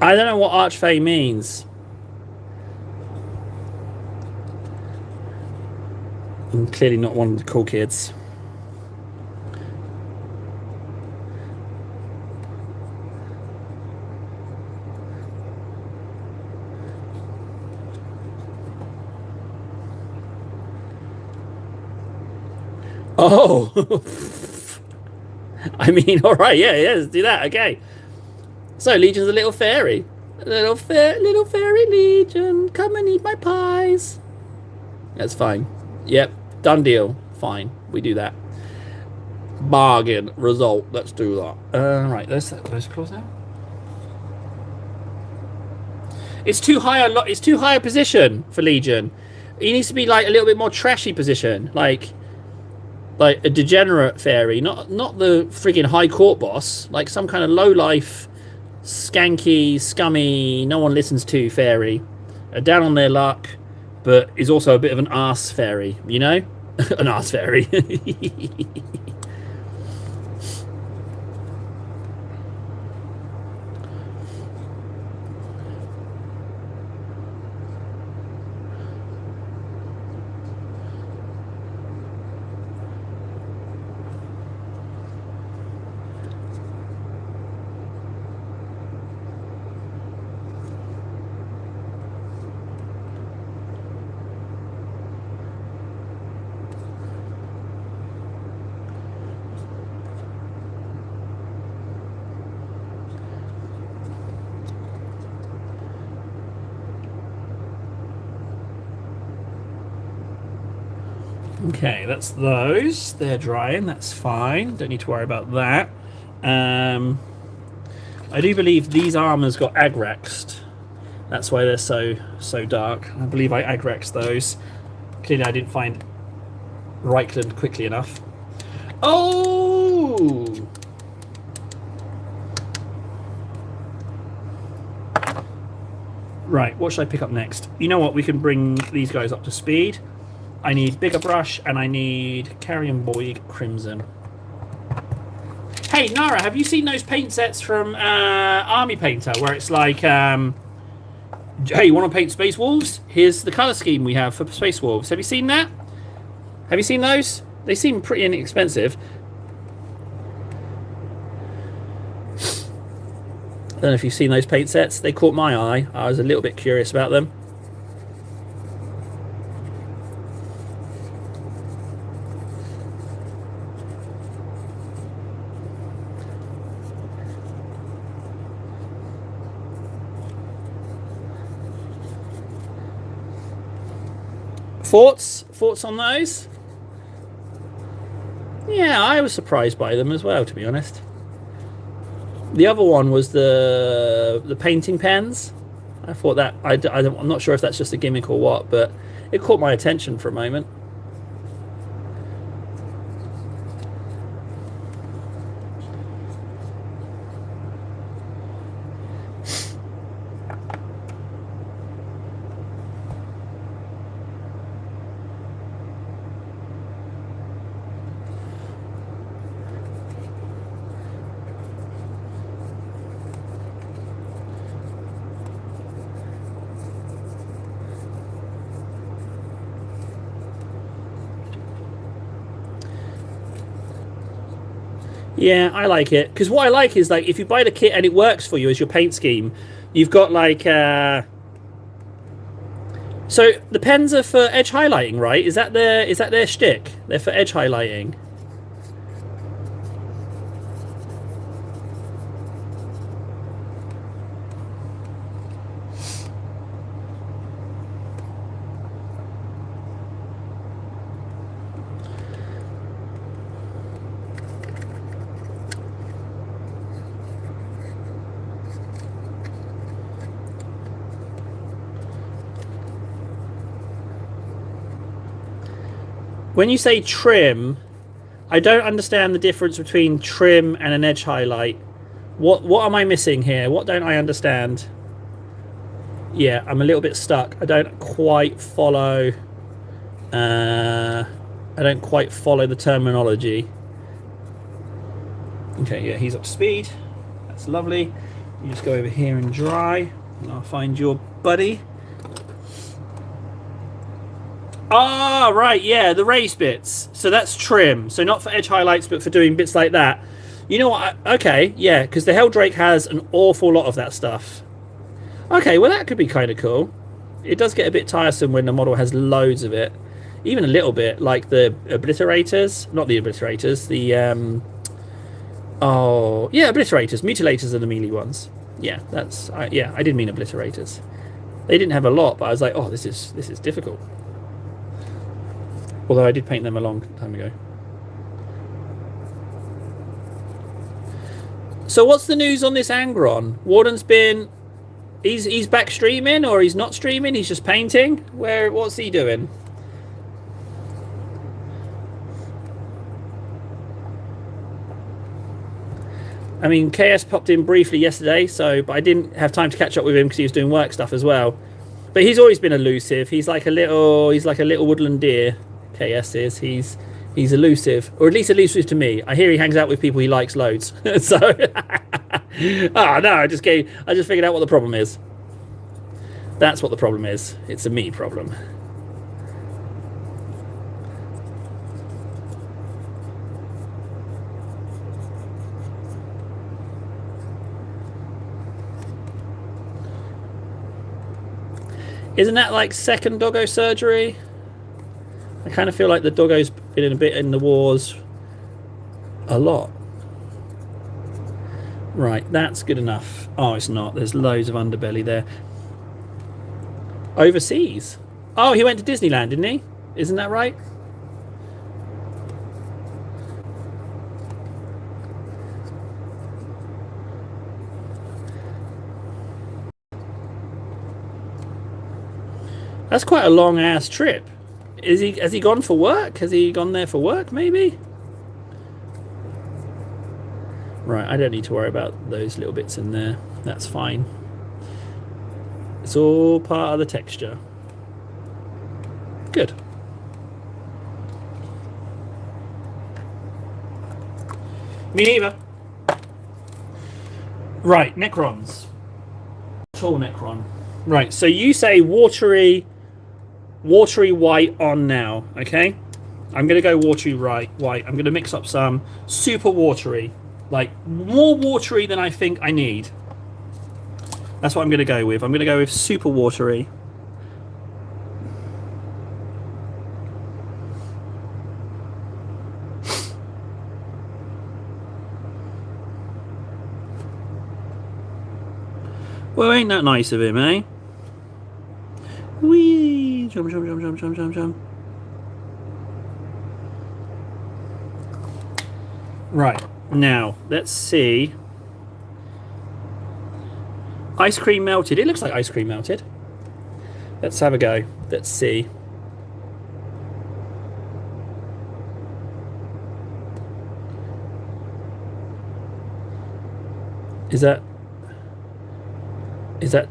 S1: I don't know what Archfey means. I'm clearly not one of the cool kids. Oh, I mean, all right, yeah, let's do that. Okay. So Legion's a little fairy, little fairy Legion. Come and eat my pies. That's fine. Yep, done deal. Fine, we do that. Bargain result. Let's do that. Right, let's close out. It's too high it's too high a position for Legion. He needs to be like a little bit more trashy position, like a degenerate fairy, not the friggin' high court boss, like some kind of low life, skanky, scummy, no one listens to fairy, down on their luck, but is also a bit of an arse fairy, you know? An arse fairy. Okay, that's those. They're drying. That's fine. Don't need to worry about that. I do believe these armors got agrexed. That's why they're so dark. I believe I agrexed those. Clearly, I didn't find Reichland quickly enough. Oh! Right, what should I pick up next? You know what? We can bring these guys up to speed. I need Bigger Brush, and I need Carrion Boyd Crimson. Hey, Nara, have you seen those paint sets from Army Painter, where it's like, hey, you want to paint Space Wolves? Here's the colour scheme we have for Space Wolves. Have you seen that? Have you seen those? They seem pretty inexpensive. I don't know if you've seen those paint sets. They caught my eye. I was a little bit curious about them. Thoughts on those? Yeah, I was surprised by them as well, to be honest. The other one was the painting pens. I thought that I'm not sure if that's just a gimmick or what, but it caught my attention for a moment. Yeah, I like it. Because what I like is, like, if you buy the kit and it works for you as your paint scheme, you've got, like, So the pens are for edge highlighting, right? Is that their shtick? They're for edge highlighting. When you say trim, I don't understand the difference between trim and an edge highlight. What am I missing here? What don't I understand? Yeah, I'm a little bit stuck. I don't quite follow. I don't quite follow the terminology. Okay, yeah, he's up to speed. That's lovely. You just go over here and dry, and I'll find your buddy. Ah, right, yeah, the raised bits. So that's trim. So not for edge highlights, but for doing bits like that. You know what? Okay, yeah, because the Heldrake has an awful lot of that stuff. Okay, well, that could be kind of cool. It does get a bit tiresome when the model has loads of it. Even a little bit, like the obliterators. Not the obliterators, the... oh, yeah, obliterators. Mutilators are the melee ones. Yeah, that's... yeah, I didn't mean obliterators. They didn't have a lot, but I was like, oh, this is difficult. Although I did paint them a long time ago. So what's the news on this Angron? Warden's been... He's back streaming, or he's not streaming? He's just painting? What's he doing? I mean, KS popped in briefly yesterday, but I didn't have time to catch up with him because he was doing work stuff as well. But he's always been elusive. He's like a little woodland deer. KS is. He's elusive, or at least elusive to me. I hear he hangs out with people he likes loads. So, oh no, I just figured out what the problem is. That's what the problem is. It's a me problem. Isn't that like second doggo surgery? I kind of feel like the doggo's been a bit in the wars a lot. Right, that's good enough. Oh, it's not. There's loads of underbelly there. Overseas? Oh, he went to Disneyland, didn't he? Isn't that right? That's quite a long ass trip. Has he gone for work? Has he gone there for work, maybe? Right, I don't need to worry about those little bits in there. That's fine. It's all part of the texture. Good. Me neither. Right, Necrons. Tall Necron. Right, so you say watery white on now, okay? I'm going to go watery white. I'm going to mix up some super watery. Like, more watery than I think I need. That's what I'm going to go with. I'm going to go with super watery. Well, ain't that nice of him, eh? Whee! Jump, jump, jump, jump, jump, jump, jump. Right, now, let's see. Ice cream melted. It looks like ice cream melted. Let's have a go. Let's see. Is that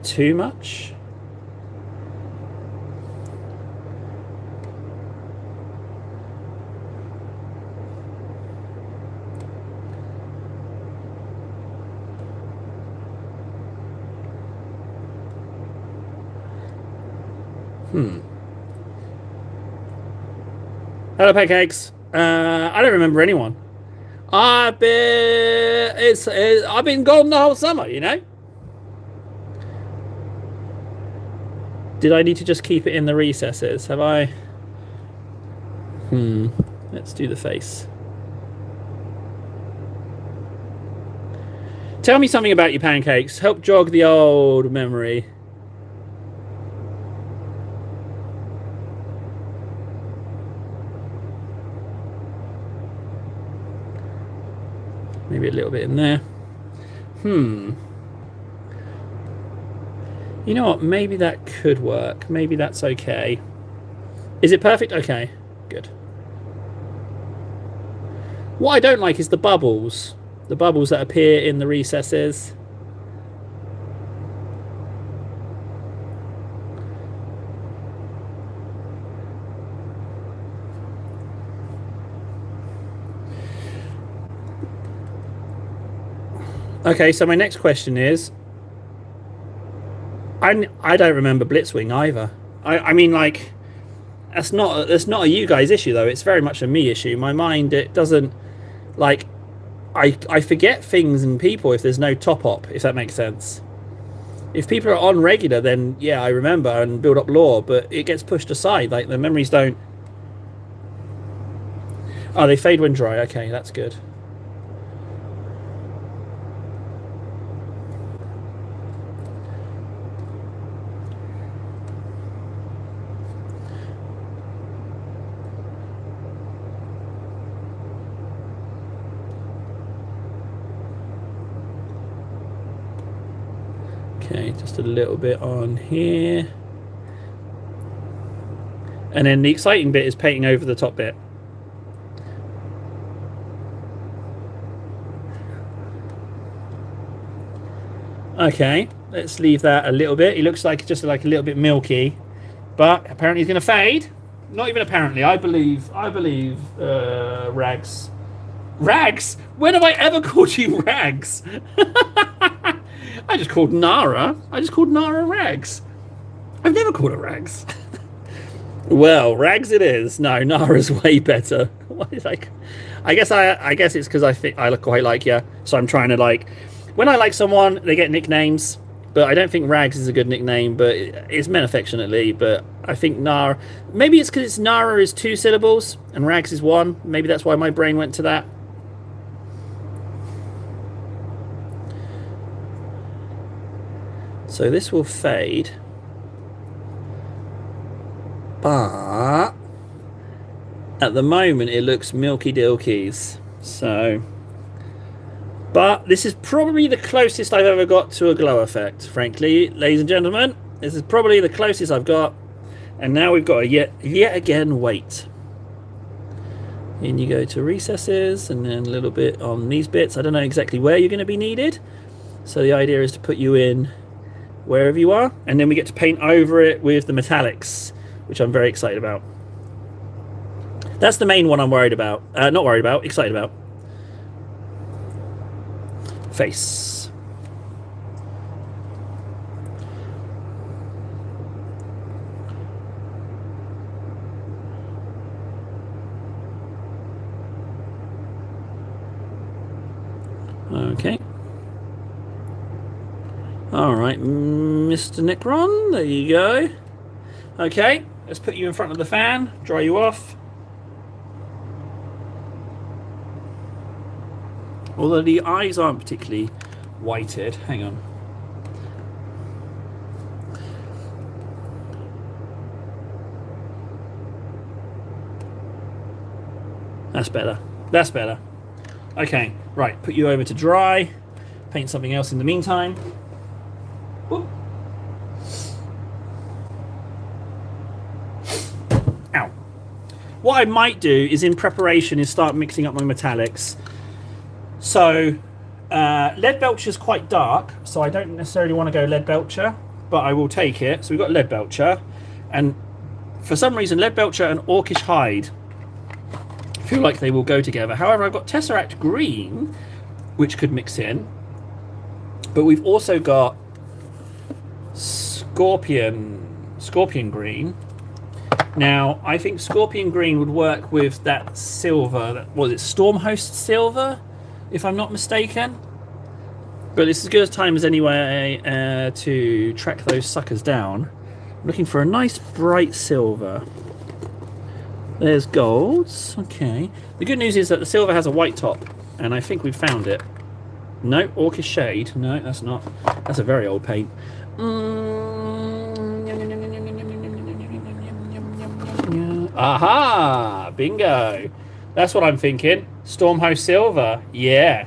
S1: too much? Hello, pancakes. I don't remember anyone. I've been gone the whole summer, you know. Did I need to just keep it in the recesses? Have I? Let's do the face. Tell me something about your pancakes. Help jog the old memory. Maybe a little bit in there. You know what? Maybe that could work. Maybe that's okay. Is it perfect? Okay, good. What I don't like is the bubbles. The bubbles that appear in the recesses. Okay, so my next question is, I don't remember Blitzwing either. I mean, like, that's not a you guys issue though. It's very much a me issue. My mind, it doesn't, like, I forget things and people if there's no top op, if that makes sense. If people are on regular, then yeah, I remember and build up lore, but it gets pushed aside. Like, the memories don't. Oh, they fade when dry. Okay, that's good. Okay, just a little bit on here. And then the exciting bit is painting over the top bit. Okay, let's leave that a little bit. He looks like just like a little bit milky, but apparently he's going to fade. Not even apparently. I believe Rags. Rags? When have I ever called you Rags? I just called Nara Rags. I've never called her Rags. Well, Rags it is. No, Nara's way better. I guess it's because I think I quite like you, so I'm trying to, like, when I like someone, they get nicknames. But I don't think Rags is a good nickname, but it's meant affectionately. But I think Nara, maybe it's because Nara is 2 syllables and Rags is 1. Maybe that's why my brain went to that. So this will fade, but at the moment it looks milky dilkies. So, but this is probably the closest I've ever got to a glow effect, frankly, ladies and gentlemen. This is probably the closest I've got, and now we've got to yet again wait. In you go to recesses, and then a little bit on these bits. I don't know exactly where you're going to be needed, so the idea is to put you in wherever you are, and then we get to paint over it with the metallics, which I'm very excited about. That's the main one I'm worried about. Not worried about, excited about. Face. Okay. Alright, Mr. Necron, there you go. Okay, let's put you in front of the fan, dry you off. Although the eyes aren't particularly whited. Hang on. That's better. That's better. Okay, right, put you over to dry. Paint something else in the meantime. Whoop. Ow. What I might do is, in preparation, is start mixing up my metallics. So, Leadbelcher's quite dark, so I don't necessarily want to go Leadbelcher, but I will take it. So we've got Leadbelcher, and for some reason, Leadbelcher and Orcish Hide feel like they will go together. However, I've got Tesseract Green, which could mix in, but we've also got Scorpion Green. Now, I think Scorpion Green would work with that silver. That was it, Stormhost Silver, if I'm not mistaken. But it's as good a time as any way to track those suckers down. Looking for a nice bright silver. There's golds. Okay. The good news is that the silver has a white top, and I think we've found it. No, Orcish Shade. No, that's not. That's a very old paint. Aha! Bingo! That's what I'm thinking. Stormhost Silver. Yeah.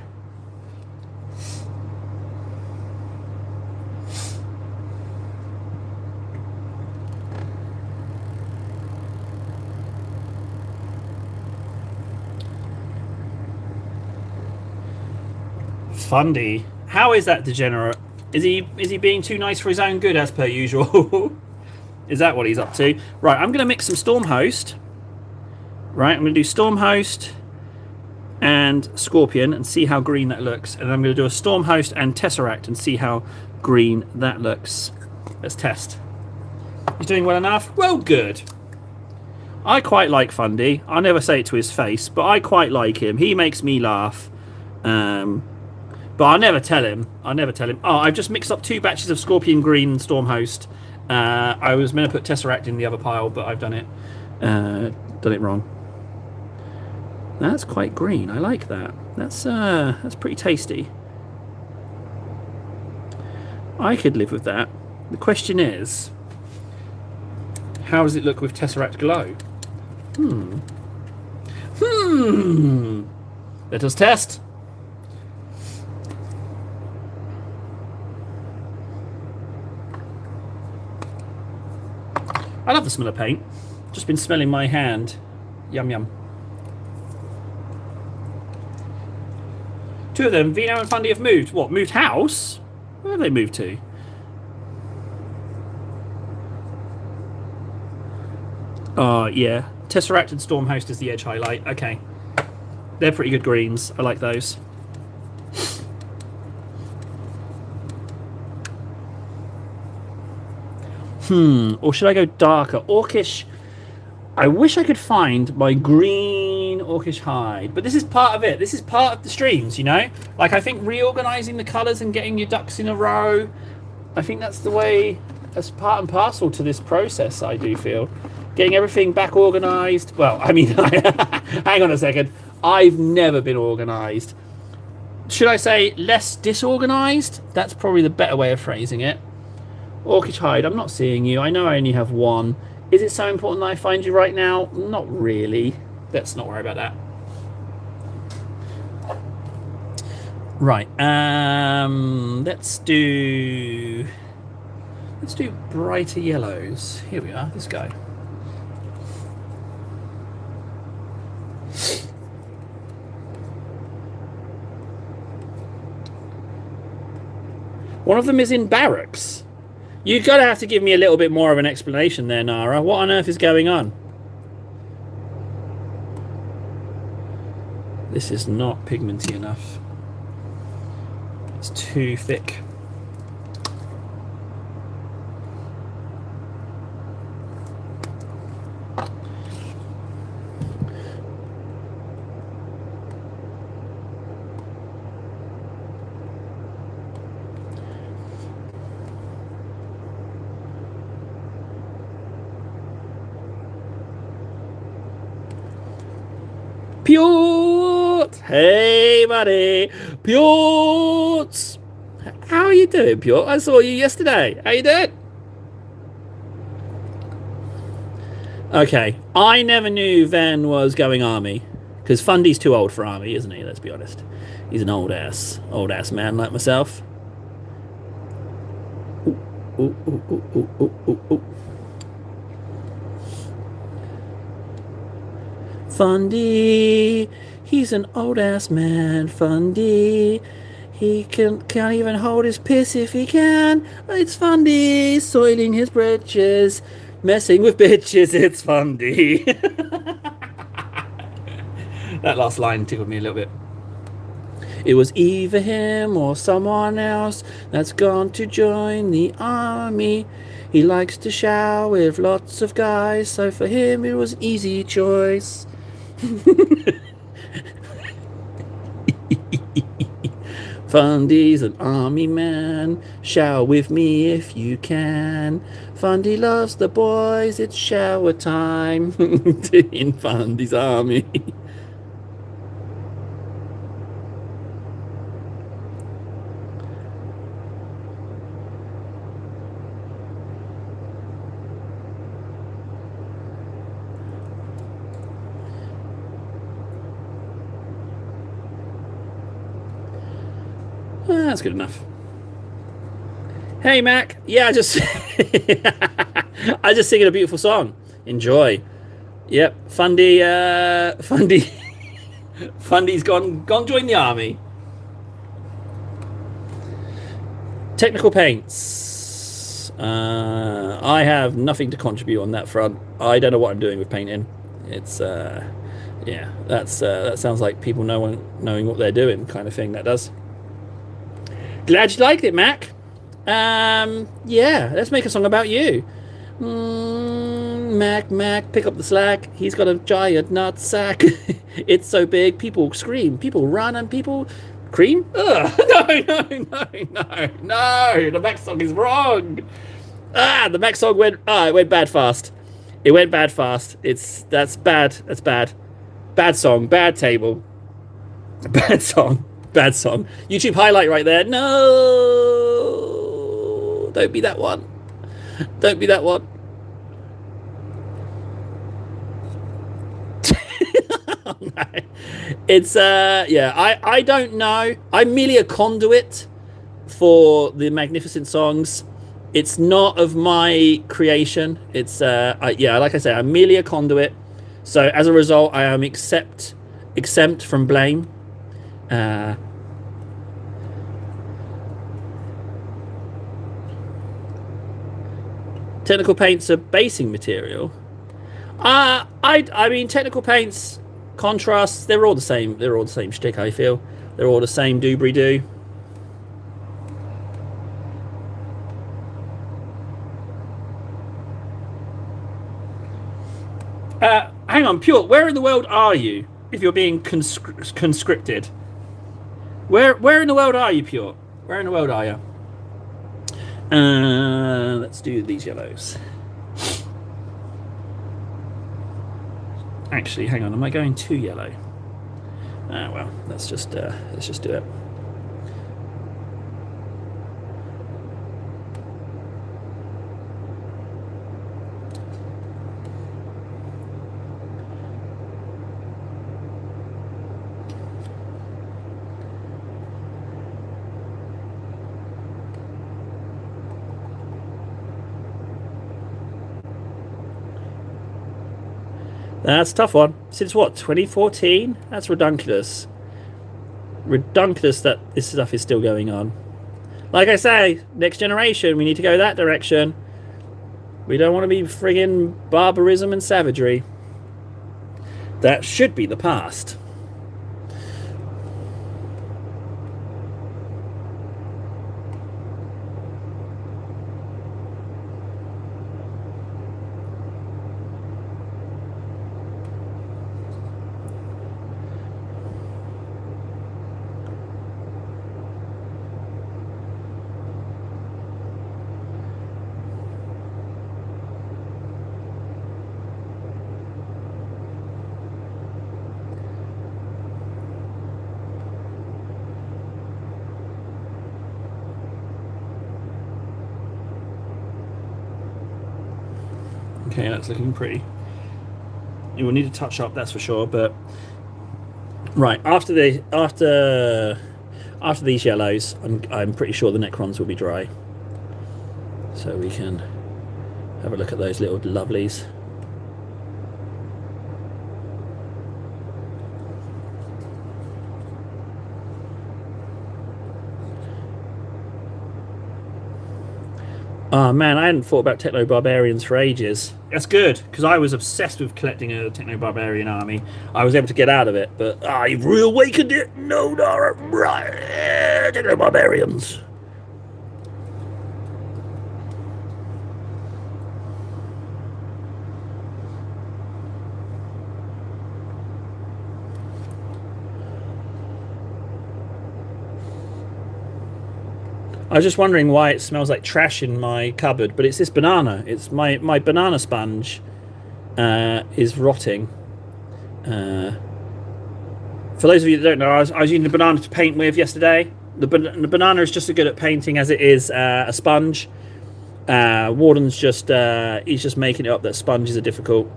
S1: Fundy. How is that degenerate? Is he being too nice for his own good as per usual? Is that what he's up to? Right, I'm going to mix some Stormhost. Right, I'm going to do Stormhost and Scorpion and see how green that looks. And I'm going to do a Stormhost and Tesseract and see how green that looks. Let's test. He's doing well enough? Well, good. I quite like Fundy. I'll never say it to his face, but I quite like him. He makes me laugh. But I'll never tell him. I'll never tell him. Oh, I've just mixed up 2 batches of Scorpion Green and Stormhost. I was meant to put Tesseract in the other pile, but I've done it wrong. That's quite green. I like that. That's pretty tasty. I could live with that. The question is, how does it look with Tesseract Glow? Let us test. I love the smell of paint. Just been smelling my hand. Yum yum. 2 of them, Vino and Fundy, have moved. What, moved house? Where have they moved to? Oh, yeah. Tesseract and Stormhost is the edge highlight. Okay. They're pretty good greens. I like those. Or should I go darker? Orcish. I wish I could find my green Orcish Hide, but this is part of it. This is part of the streams, you know? Like, I think reorganizing the colors and getting your ducks in a row, I think that's the way, that's part and parcel to this process, I do feel. Getting everything back organized. Well, I mean, hang on a second. I've never been organized. Should I say less disorganized? That's probably the better way of phrasing it. Orcish Hide, I'm not seeing you. I know I only have 1. Is it so important that I find you right now? Not really. Let's not worry about that. Right. Let's do brighter yellows. Here we are. This guy. One of them is in barracks. You're going to have to give me a little bit more of an explanation there, Nara. What on earth is going on? This is not pigmenty enough. It's too thick. Pjort! Hey, buddy! Pjort! How are you doing, Pjort? I saw you yesterday. How you doing? Okay, I never knew Ven was going army. Because Fundy's too old for army, isn't he? Let's be honest. He's an old ass man like myself. Ooh, ooh, ooh, ooh, ooh, ooh, ooh. Fundy, he's an old ass man. Fundy, he can't even hold his piss if he can. It's Fundy, soiling his britches, messing with bitches. It's Fundy. That last line tickled me a little bit. It was either him or someone else that's gone to join the army. He likes to shower with lots of guys, so for him it was an easy choice. Fundy's an army man. Shower with me if you can. Fundy loves the boys. It's shower time in Fundy's army. That's good enough. Hey Mac, yeah, I just I just singing a beautiful song. Enjoy. Yep, Fundy, Fundy's gone join the army. Technical paints. I have nothing to contribute on that front. I don't know what I'm doing with painting. It's yeah, that sounds like people knowing what they're doing kind of thing. That does. Glad you liked it, Mac. Yeah, let's make a song about you. Mac, pick up the slack. He's got a giant nut sack. It's so big, people scream, people run, and people cream. Ugh. No. The Mac song is wrong. The Mac song went. It went bad fast. It went bad fast. That's bad. That's bad. Bad song. Bad table. Bad song. Bad song. YouTube highlight right there. No, don't be that one. Don't be that one. Oh, no. It's yeah. I don't know. I'm merely a conduit for the magnificent songs. It's not of my creation. It's yeah. Like I say, I'm merely a conduit. So as a result, I am exempt from blame. Technical paints are basing material. I mean, technical paints, contrasts, they're all the same. They're all the same shtick. I feel they're all the same doobry doo. Hang on, Pure. Where in the world are you? If you're being conscripted, where in the world are you, Pure? Where in the world are you? Let's do these yellows. Actually, hang on. Am I going too yellow? Well, let's just do it. That's a tough one. Since what, 2014? That's redunculous. Redunculous that this stuff is still going on. Like I say, next generation, we need to go that direction. We don't want to be friggin' barbarism and savagery. That should be the past. Okay, that's looking pretty. You will need to touch up, that's for sure. But right after these yellows, I'm pretty sure the Necrons will be dry. So we can have a look at those little lovelies. Oh man, I hadn't thought about Techno Barbarians for ages. That's good, because I was obsessed with collecting a Techno Barbarian army. I was able to get out of it, but I've reawakened it. No, Techno Barbarians. I was just wondering why it smells like trash in my cupboard, but it's this banana. It's my banana sponge is rotting. For those of you that don't know, I was using the banana to paint with yesterday. The banana is just as good at painting as it is a sponge. Warden's he's just making it up that sponges are difficult.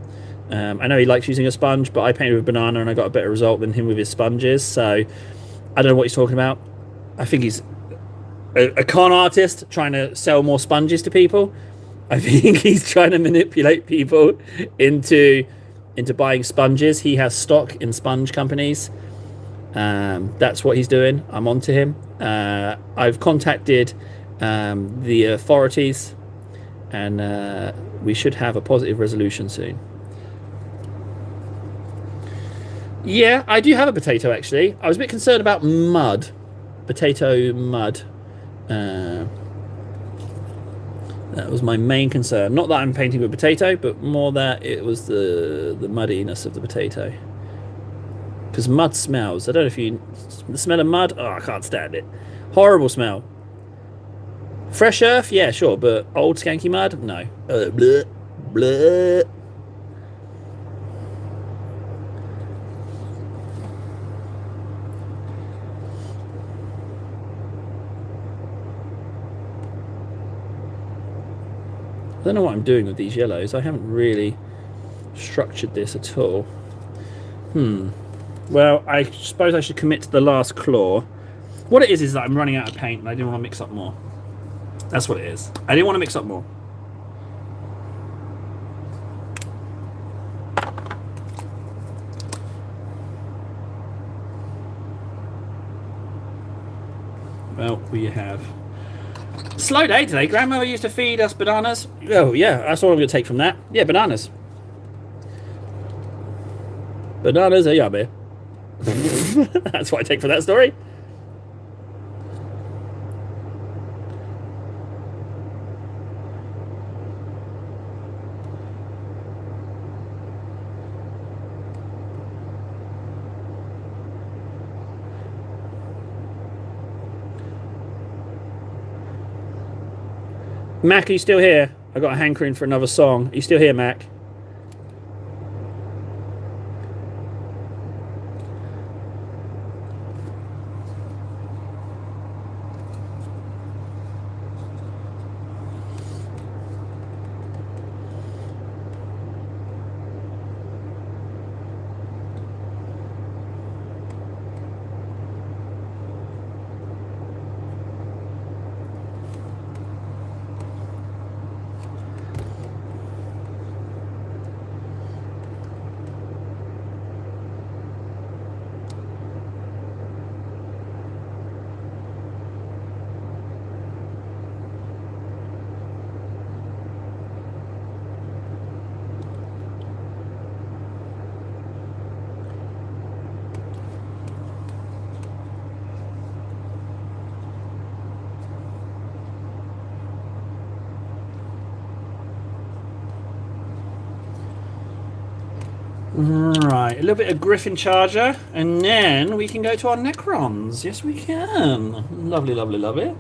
S1: I know he likes using a sponge, but I painted with a banana and I got a better result than him with his sponges. So I don't know what he's talking about. I think he's a con artist trying to sell more sponges to people. I think he's trying to manipulate people into buying sponges. He has stock in sponge companies. That's what he's doing. I'm on to him. I've contacted the authorities, and we should have a positive resolution soon. Yeah, I do have a potato, actually. I was a bit concerned about mud. Potato mud. That was my main concern. Not that I'm painting with potato, but more that it was the muddiness of the potato. Because mud smells. I don't know if you... The smell of mud? Oh, I can't stand it. Horrible smell. Fresh earth? Yeah, sure. But old skanky mud? No. Bleh. Bleh. I don't know what I'm doing with these yellows. I haven't really structured this at all. Well, I suppose I should commit to the last claw. What it is that I'm running out of paint and I didn't want to mix up more. That's what it is. I didn't want to mix up more. Well, we have... Slow day today. Grandmother used to feed us bananas. Oh, yeah, that's all I'm going to take from that. Yeah, bananas. Bananas are yummy. That's what I take from that story. Mac, are you still here? I got a hankering for another song. Are you still here, Mac? Right, a little bit of Griffin Charger, and then we can go to our Necrons. Yes, we can. Lovely, lovely, lovely.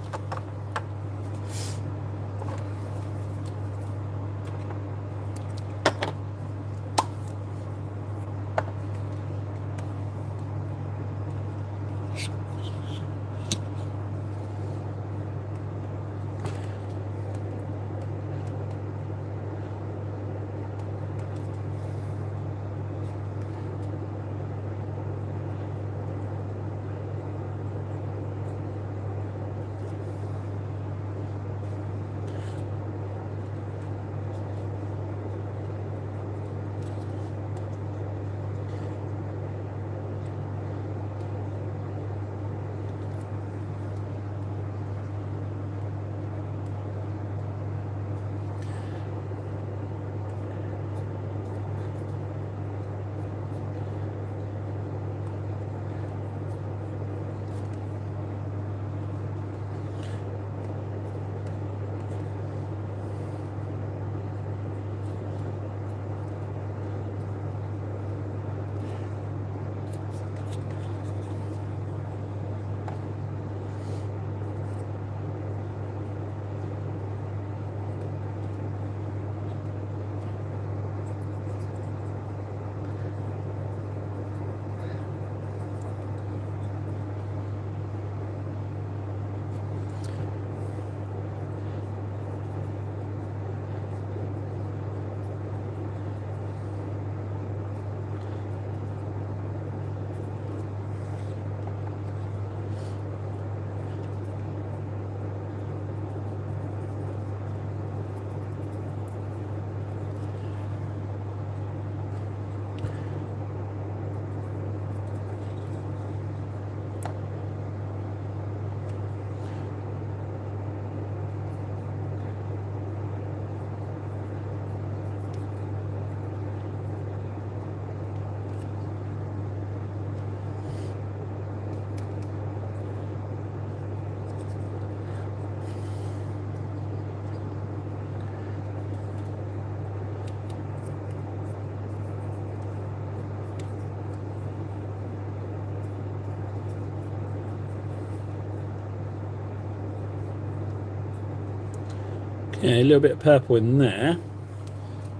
S1: Yeah, a little bit of purple in there,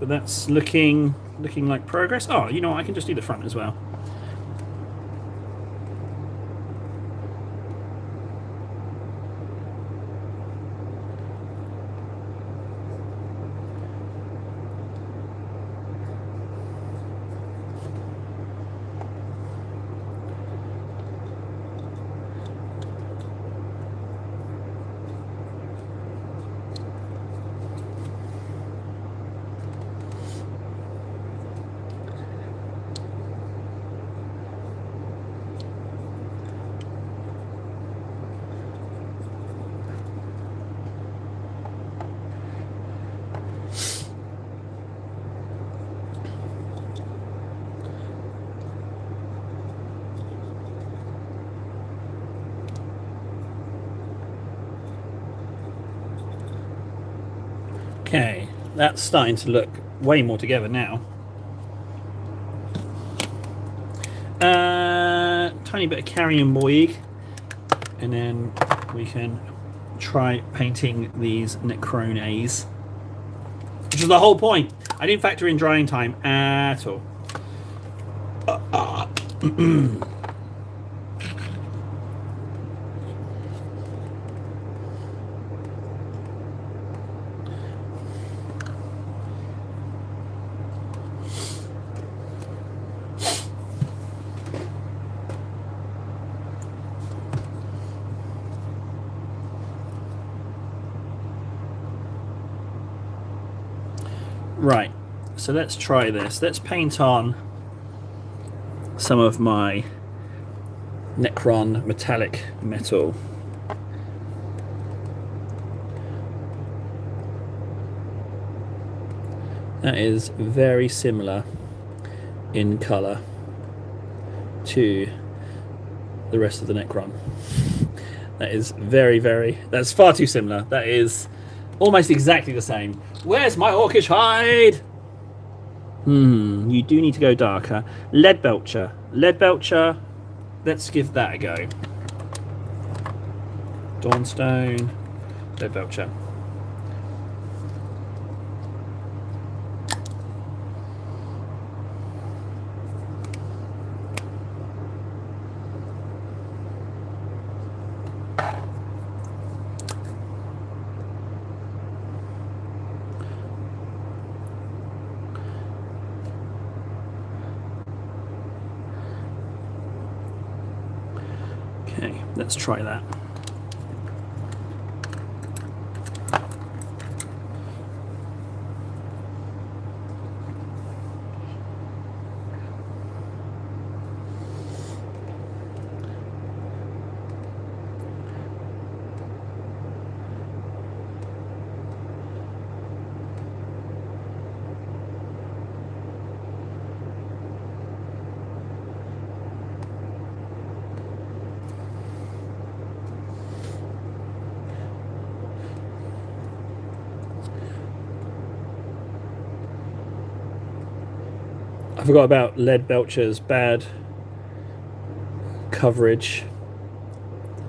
S1: but that's looking like progress. Oh, you know what? I can just do the front as well. Okay, that's starting to look way more together now. Tiny bit of carrion boig, and then we can try painting these Necrones, which is the whole point. I didn't factor in drying time at all. Right, so let's try this. Let's paint on some of my Necron metallic metal. That is very similar in colour to the rest of the Necron. That is that's far too similar. That is almost exactly the same. Where's my orcish hide? You do need to go darker. Leadbelcher. Leadbelcher. Let's give that a go. Dawnstone. Leadbelcher. Okay, let's try that. I forgot about Leadbelcher's bad coverage.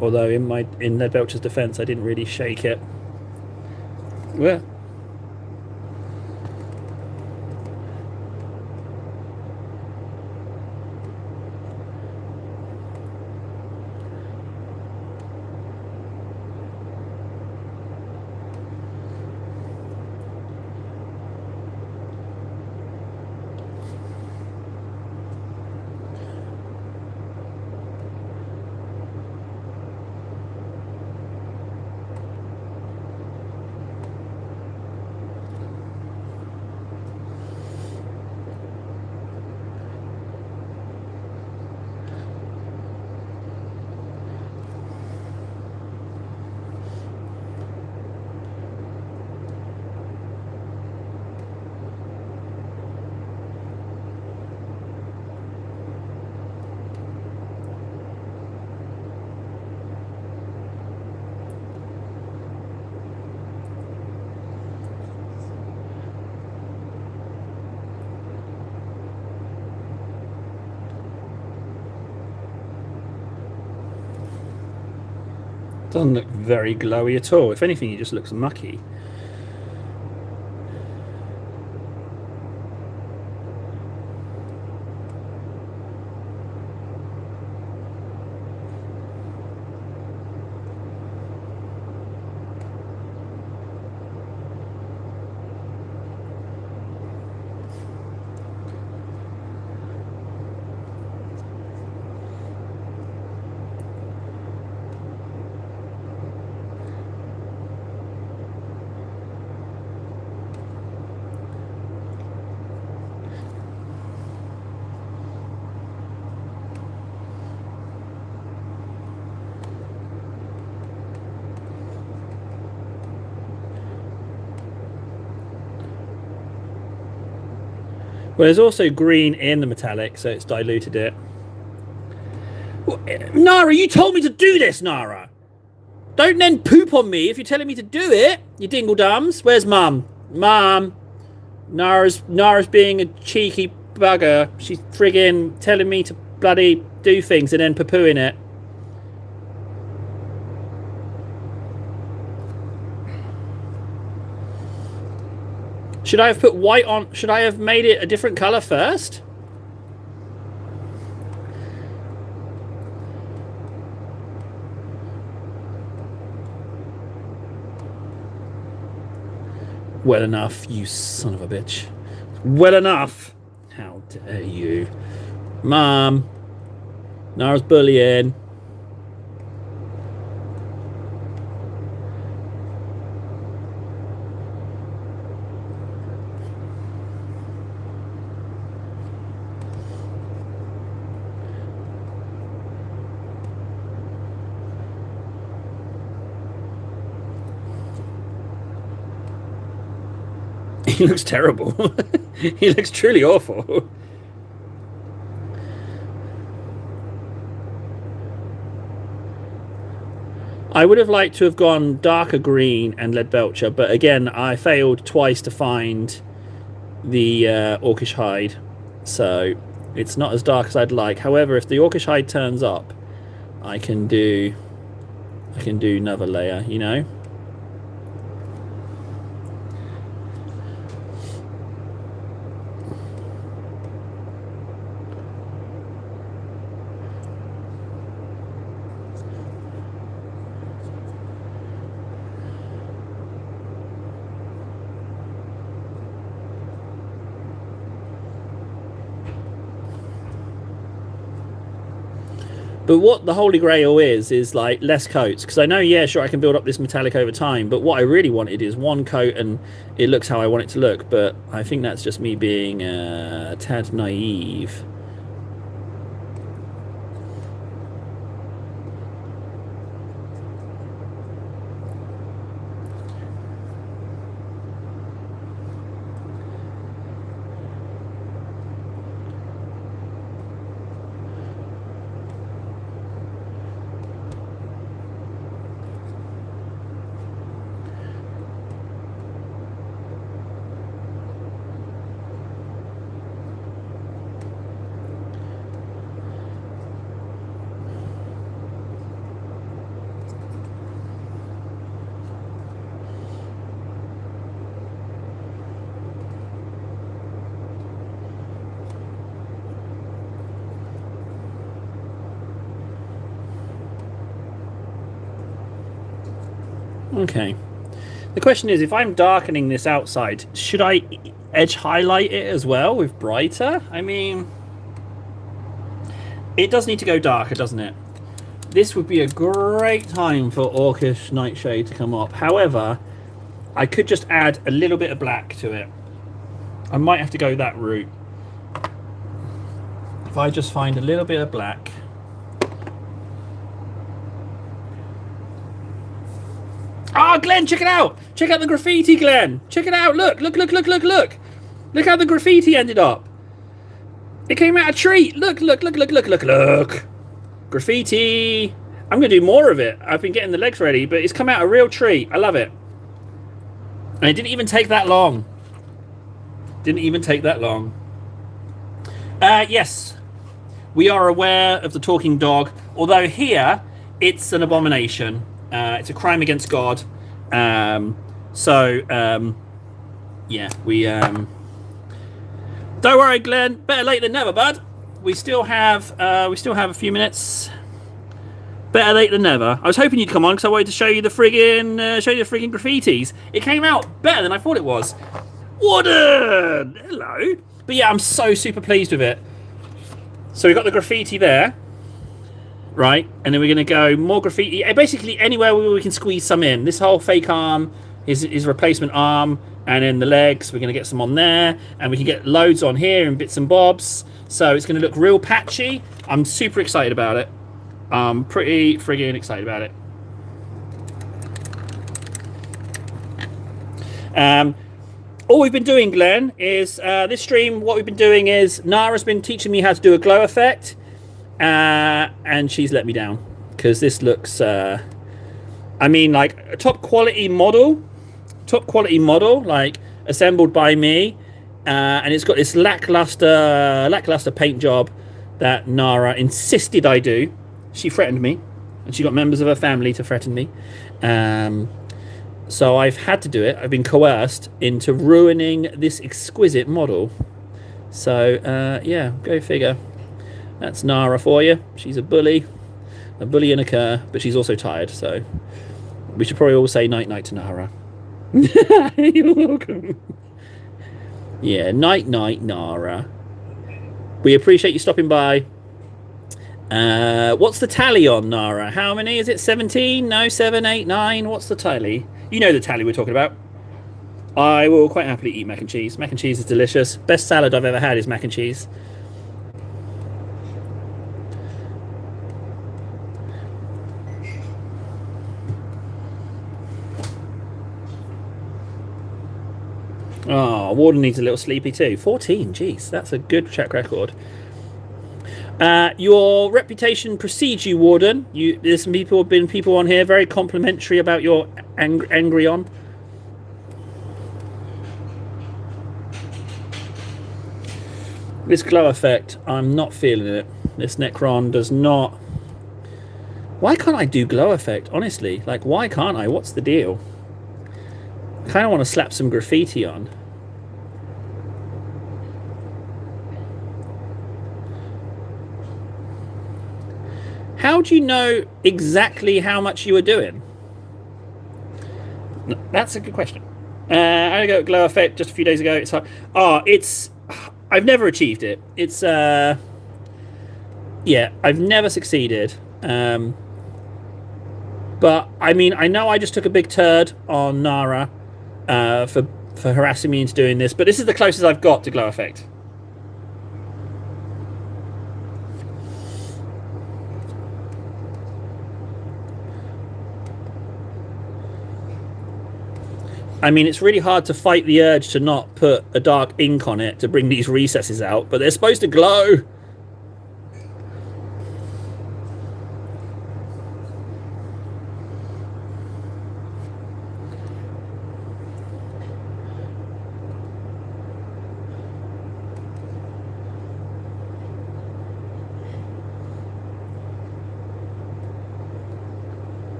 S1: Although in Leadbelcher's defense, I didn't really shake it. Well, doesn't look very glowy at all. If anything, it just looks mucky. Well, there's also green in the metallic, so it's diluted it. Nara, you told me to do this, Nara. Don't then poop on me if you're telling me to do it, you dingle-dums. Where's Mum? Mum. Nara's being a cheeky bugger. She's friggin' telling me to bloody do things and then poo-pooing it. Should I have put white on? Should I have made it a different colour first? Well enough, you son of a bitch. Well enough. How dare you. Mum. Nara's bullying. He looks terrible. He looks truly awful. I would have liked to have gone darker green and Leadbelcher, but again, I failed twice to find the Orcish hide, so it's not as dark as I'd like. However, if the Orcish hide turns up, I can do another layer, you know. But what the Holy Grail is like less coats. Because I know, yeah, sure, I can build up this metallic over time. But what I really wanted is one coat and it looks how I want it to look. But I think that's just me being a tad naive. Okay. The question is, if I'm darkening this outside, should I edge highlight it as well with brighter? I mean, it does need to go darker, doesn't it? This would be a great time for Orcish Nightshade to come up. However, I could just add a little bit of black to it. I might have to go that route. If I just find a little bit of black. Ah, oh, Glenn, check it out. Check out the graffiti, Glenn. Check it out. Look, look, look, look, look, look. Look how the graffiti ended up. It came out a treat. Look, look, look, look, look, look, look. Graffiti. I'm going to do more of it. I've been getting the legs ready, but it's come out a real treat. I love it. And it didn't even take that long. Didn't even take that long. Yes, we are aware of the talking dog, although here it's an abomination. It's a crime against God. Yeah, we don't worry, Glenn. Better late than never, bud. We still have a few minutes. Better late than never. I was hoping you'd come on because I wanted to show you the friggin' graffitis. It came out better than I thought it was. Warden! Hello. But yeah, I'm so super pleased with it. So we've got the graffiti there. Right, and then we're going to go more graffiti. Basically, anywhere where we can squeeze some in. This whole fake arm is replacement arm, and then the legs, we're going to get some on there, and we can get loads on here in bits and bobs. So it's going to look real patchy. I'm super excited about it. I'm pretty friggin' excited about it. all we've been doing, Glenn, is this stream. What we've been doing is Nara's been teaching me how to do a glow effect, and she's let me down because this looks. I mean, like a top quality model, like assembled by me, and it's got this lackluster paint job that Nara insisted I do. She threatened me, and she got members of her family to threaten me. So I've had to do it. I've been coerced into ruining this exquisite model. So yeah, go figure. That's Nara for you. She's a bully and a cur, but she's also tired. So we should probably all say night night to Nara. You're welcome. Yeah, night night, Nara. We appreciate you stopping by. What's the tally on Nara? How many? Is it 17? No, 7, 8, 9? What's the tally? You know the tally we're talking about. I will quite happily eat mac and cheese. Mac and cheese is delicious. Best salad I've ever had is mac and cheese. Oh, Warden needs a little sleepy too. 14, jeez, that's a good track record. Your reputation precedes you, Warden. There's some people on here very complimentary about your angry on. This glow effect, I'm not feeling it. This Necron does not. Why can't I do glow effect? Honestly, like, why can't I? What's the deal? I kind of want to slap some graffiti on. How do you know exactly how much you were doing? No, that's a good question. I got glow effect just a few days ago. It's hard. I've never achieved it. It's yeah, I've never succeeded. But I mean, I know I just took a big turd on Nara for harassing me into doing this, but this is the closest I've got to glow effect. I mean, it's really hard to fight the urge to not put a dark ink on it to bring these recesses out, but they're supposed to glow.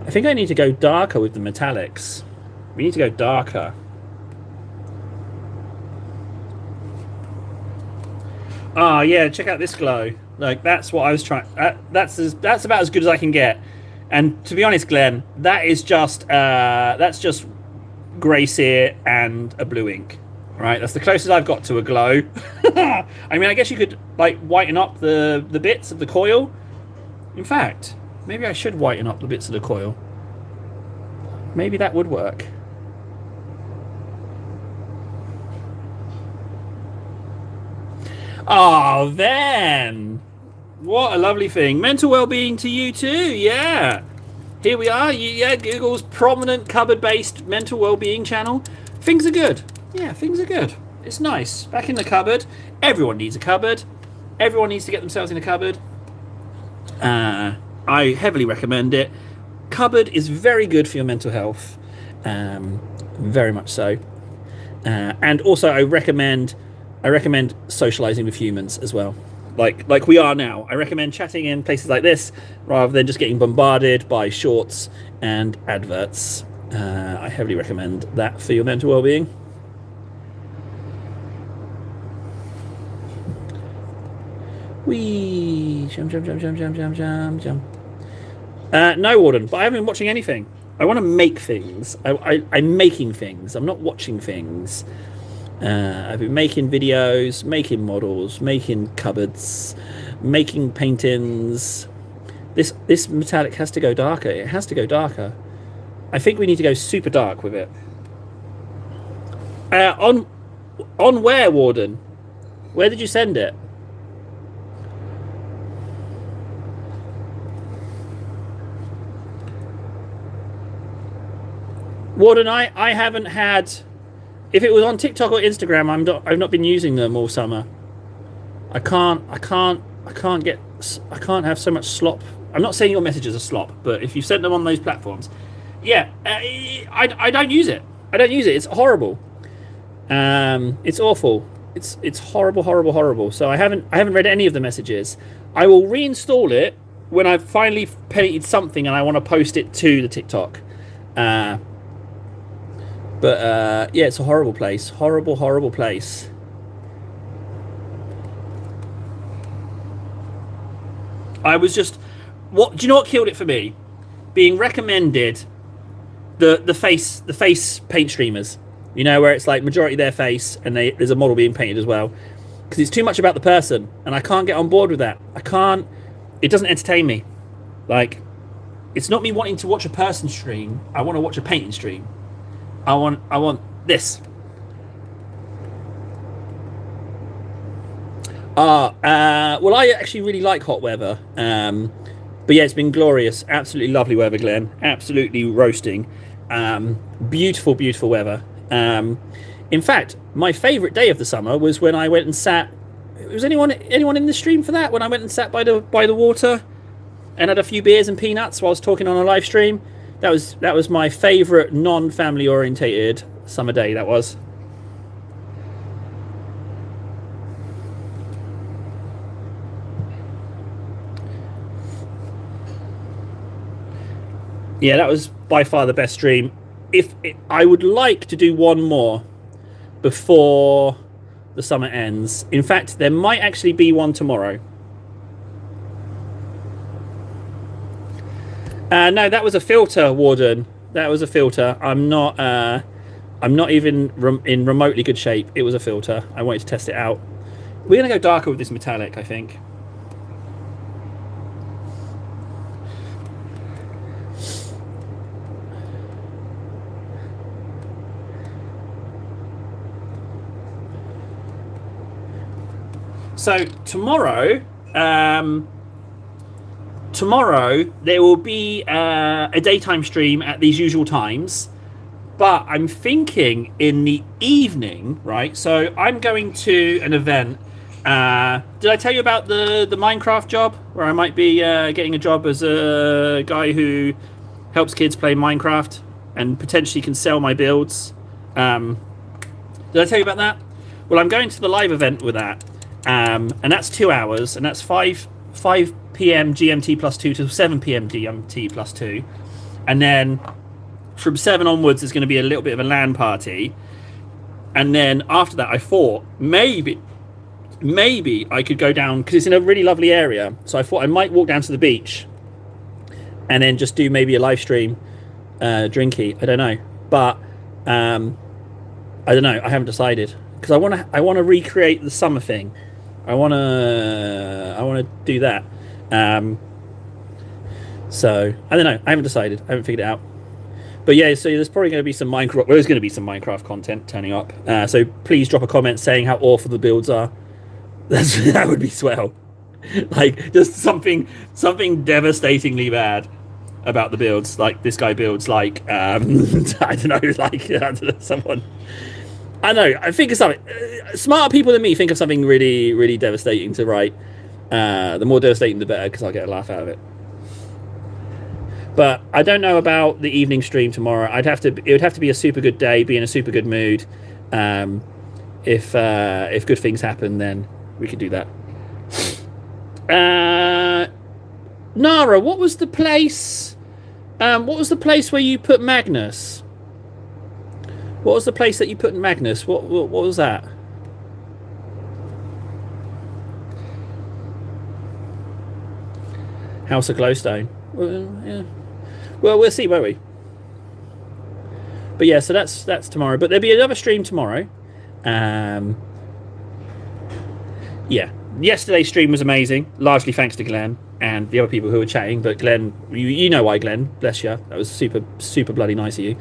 S1: I think I need to go darker with the metallics. We need to go darker. Oh yeah, check out this glow. Like, that's what I was trying. That's about as good as I can get. And to be honest, Glenn, that is just that's just grey sear and a blue ink. Right, that's the closest I've got to a glow. I mean, I guess you could like whiten up the bits of the coil. In fact, maybe I should whiten up the bits of the coil. Maybe that would work. Oh, then. What a lovely thing. Mental well-being to you too, yeah. Here we are, yeah, Google's prominent cupboard-based mental well-being channel. Things are good. Yeah, things are good. It's nice. Back in the cupboard. Everyone needs a cupboard. Everyone needs to get themselves in a cupboard. I heavily recommend it. Cupboard is very good for your mental health. Very much so. And also I recommend socializing with humans as well, like we are now. I recommend chatting in places like this rather than just getting bombarded by shorts and adverts. I heavily recommend that for your mental well-being. Wee, jump. No, Warden, but I haven't been watching anything. I want to make things. I'm making things. I'm not watching things. I've been making videos, making models, making cupboards, making paintings. This metallic has to go darker. It has to go darker. I think we need to go super dark with it. On where, Warden? Where did you send it? Warden, I haven't had... If it was on TikTok or Instagram, I've not been using them all summer. I can't have so much slop. I'm not saying your messages are slop, but if you sent them on those platforms, yeah, I don't use it. I don't use it. It's horrible. It's awful. It's horrible, horrible, horrible. So I haven't read any of the messages. I will reinstall it when I've finally painted something and I want to post it to the TikTok. But yeah, it's a horrible place. Horrible, horrible place. I was just, what do you know? What killed it for me? Being recommended the face paint streamers. You know, where it's like majority their face, and there's a model being painted as well, because it's too much about the person, and I can't get on board with that. I can't. It doesn't entertain me. Like, it's not me wanting to watch a person stream. I want to watch a painting stream. I want this. Well, I actually really like hot weather. But yeah, it's been glorious. Absolutely lovely weather, Glenn. Absolutely roasting. Beautiful, beautiful weather. In fact, my favourite day of the summer was when I went and sat. Was anyone in the stream for that? When I went and sat by the water and had a few beers and peanuts while I was talking on a live stream. That was my favourite non-family orientated summer day. That was. Yeah, that was by far the best stream. I would like to do one more before the summer ends. In fact, there might actually be one tomorrow. No, that was a filter, Warden. That was a filter. I'm not even in remotely good shape. It was a filter. I wanted to test it out. We're gonna go darker with this metallic, I think. So tomorrow there will be a daytime stream at these usual times, but I'm thinking in the evening, right? So I'm going to an event. Did I tell you about the Minecraft job, where I might be getting a job as a guy who helps kids play Minecraft and potentially can sell my builds? Did I tell you about that? Well, I'm going to the live event with that. And that's 2 hours, and that's 5 p.m. GMT plus 2 to 7 p.m. GMT plus 2. And then from 7 onwards, there's going to be a little bit of a LAN party. And then after that, I thought maybe I could go down, because it's in a really lovely area. So I thought I might walk down to the beach and then just do maybe a live stream, drinky. I don't know. But I don't know. I haven't decided, because I want to recreate the summer thing. I want to do that. So I don't know. I haven't decided. I haven't figured it out. But yeah, so there's probably going to be some Minecraft. There's going to be some Minecraft content turning up. So please drop a comment saying how awful the builds are. That would be swell. Like, just something devastatingly bad about the builds. Like, this guy builds like I don't know, like someone. I know. I think of something. Smarter people than me think of something really, really devastating to write. The more devastating, the better, because I'll get a laugh out of it. But I don't know about the evening stream tomorrow. It would have to be a super good day, be in a super good mood. If good things happen, then we could do that. Nara, what was the place? What was the place where you put Magnus? What was the place that you put in Magnus? What was that? House of Glowstone. Well, yeah. Well, we'll see, won't we? But yeah, so that's tomorrow. But there'll be another stream tomorrow. Yeah. Yesterday's stream was amazing, largely thanks to Glenn and the other people who were chatting. But Glenn, you know why, Glenn. Bless you. That was super, super bloody nice of you.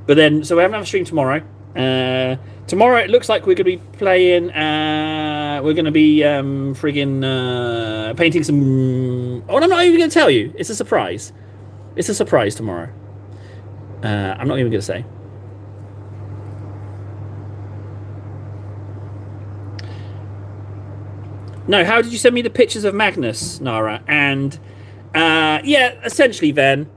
S1: But then, so we have another stream tomorrow. Tomorrow it looks like we're going to be playing. We're going to be friggin' painting some. Oh, and I'm not even going to tell you. It's a surprise. It's a surprise tomorrow. I'm not even going to say. No, how did you send me the pictures of Magnus, Nara? And yeah, essentially, then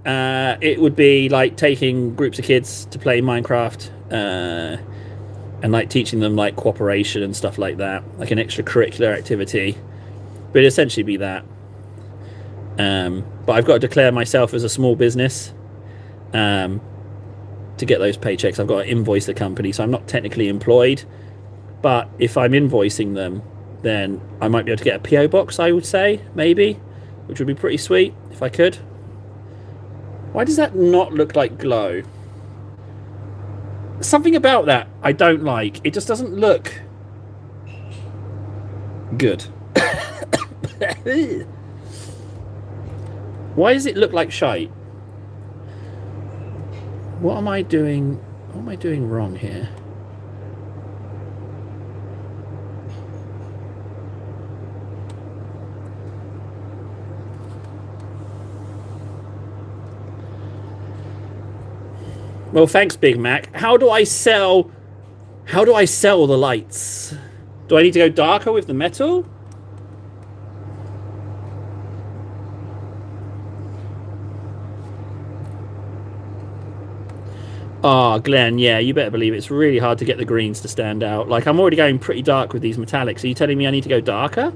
S1: it would be like taking groups of kids to play Minecraft and like teaching them like cooperation and stuff like that, like an extracurricular activity. But it'd essentially be that. But I've got to declare myself as a small business um, to get those paychecks. I've got to invoice the company, so I'm not technically employed. But if I'm invoicing them, then I might be able to get a PO box, I would say, maybe, which would be pretty sweet if I could. Why does that not look like glow? Something about that I don't like. It just doesn't look good. Why does it look like shite? What am I doing? What am I doing wrong here? Well, thanks, Big Mac. How do I sell the lights? Do I need to go darker with the metal? Oh, Glenn, yeah, you better believe it's really hard to get the greens to stand out. Like, I'm already going pretty dark with these metallics. Are you telling me I need to go darker?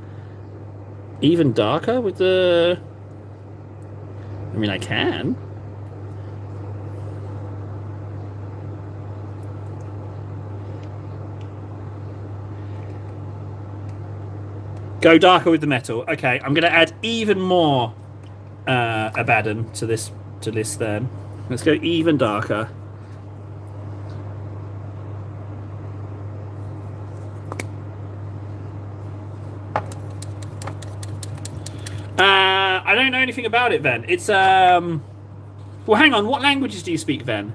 S1: Even darker with the... I mean, I can. Go darker with the metal. Okay, I'm going to add even more Abaddon to this then. Let's go even darker. I don't know anything about it, Ven. It's well, hang on. What languages do you speak, Ven?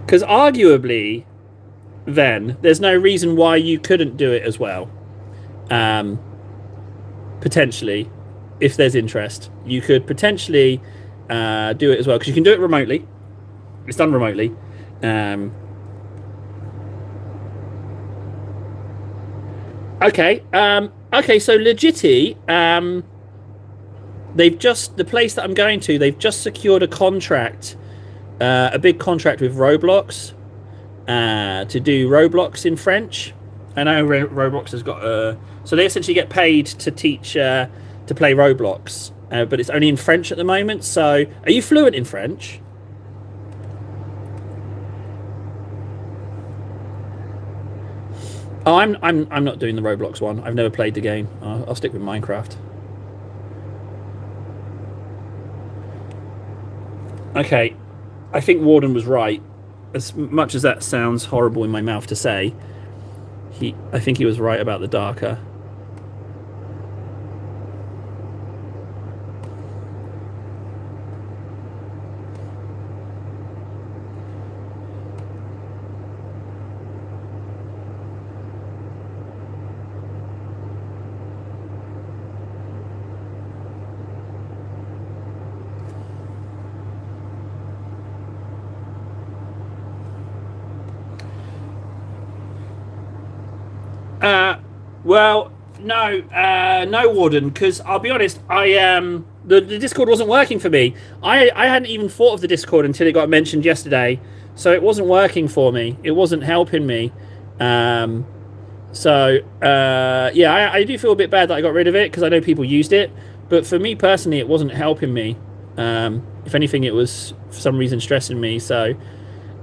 S1: Because arguably, then there's no reason why you couldn't do it as well. Potentially, if there's interest, you could potentially do it as well because you can do it remotely. It's done remotely. Okay. Okay. So Legitty, the place that I'm going to, they've just secured a contract, a big contract with Roblox. To do Roblox in French. I know Roblox has got so they essentially get paid to teach to play Roblox, but it's only in French at the moment. So, are you fluent in French? Oh, I'm not doing the Roblox one. I've never played the game. I'll stick with Minecraft. Okay, I think Warden was right. As much as that sounds horrible in my mouth to say, I think he was right about the darker. Well, no, no, Warden, because I'll be honest, the Discord wasn't working for me. I hadn't even thought of the Discord until it got mentioned yesterday, so it wasn't working for me. It wasn't helping me. Yeah, I do feel a bit bad that I got rid of it because I know people used it, but for me personally, it wasn't helping me. If anything, it was for some reason stressing me. So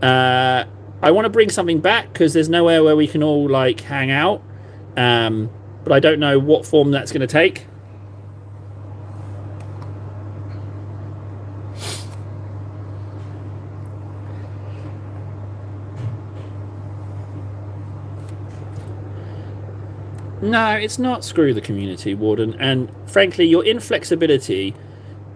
S1: I want to bring something back because there's nowhere where we can all like hang out. But I don't know what form that's going to take. No, it's not screw the community, Warden. And frankly, your inflexibility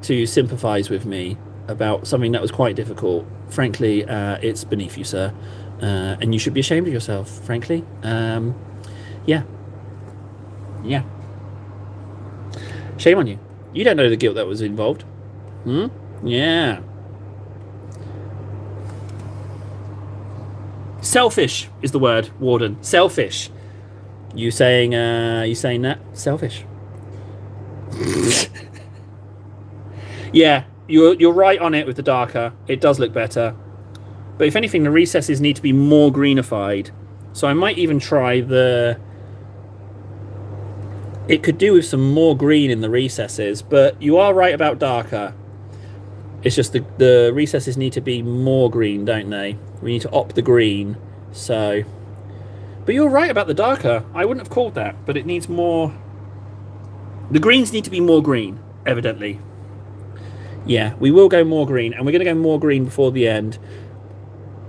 S1: to sympathise with me about something that was quite difficult, frankly, it's beneath you, sir. And you should be ashamed of yourself, frankly. Yeah. Yeah. Shame on you. You don't know the guilt that was involved. Hmm? Yeah. Selfish is the word, Warden. Selfish. You saying that? Selfish. Yeah, you're right on it with the darker. It does look better. But if anything, the recesses need to be more greenified. So I might even try the... It could do with some more green in the recesses, but you are right about darker. It's just the recesses need to be more green, don't they? We need to op the green. So... But you're right about the darker. I wouldn't have called that, but it needs more... The greens need to be more green, evidently. Yeah, we will go more green, and we're going to go more green before the end.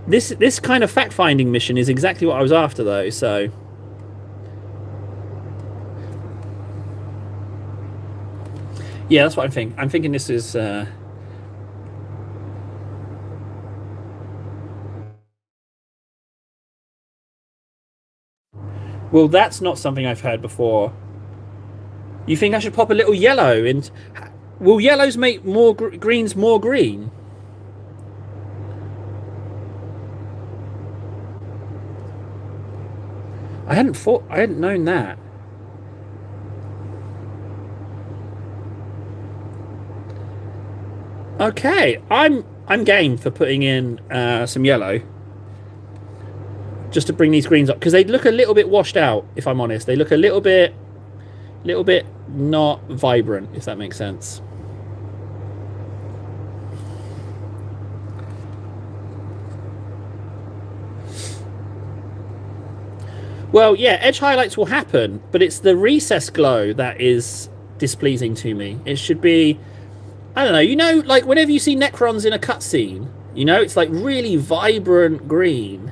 S1: This kind of fact-finding mission is exactly what I was after, though, so... Yeah, that's what I'm thinking. I'm thinking this is... Well, that's not something I've heard before. You think I should pop a little yellow? And will yellows make more greens more green? I hadn't known that. Okay, I'm game for putting in some yellow. Just to bring these greens up, because they look a little bit washed out, if I'm honest. They look a little bit not vibrant, if that makes sense. Well, yeah, edge highlights will happen, but it's the recess glow that is displeasing to me. It should be, I don't know, you know, like whenever you see Necrons in a cutscene, you know, it's like really vibrant green.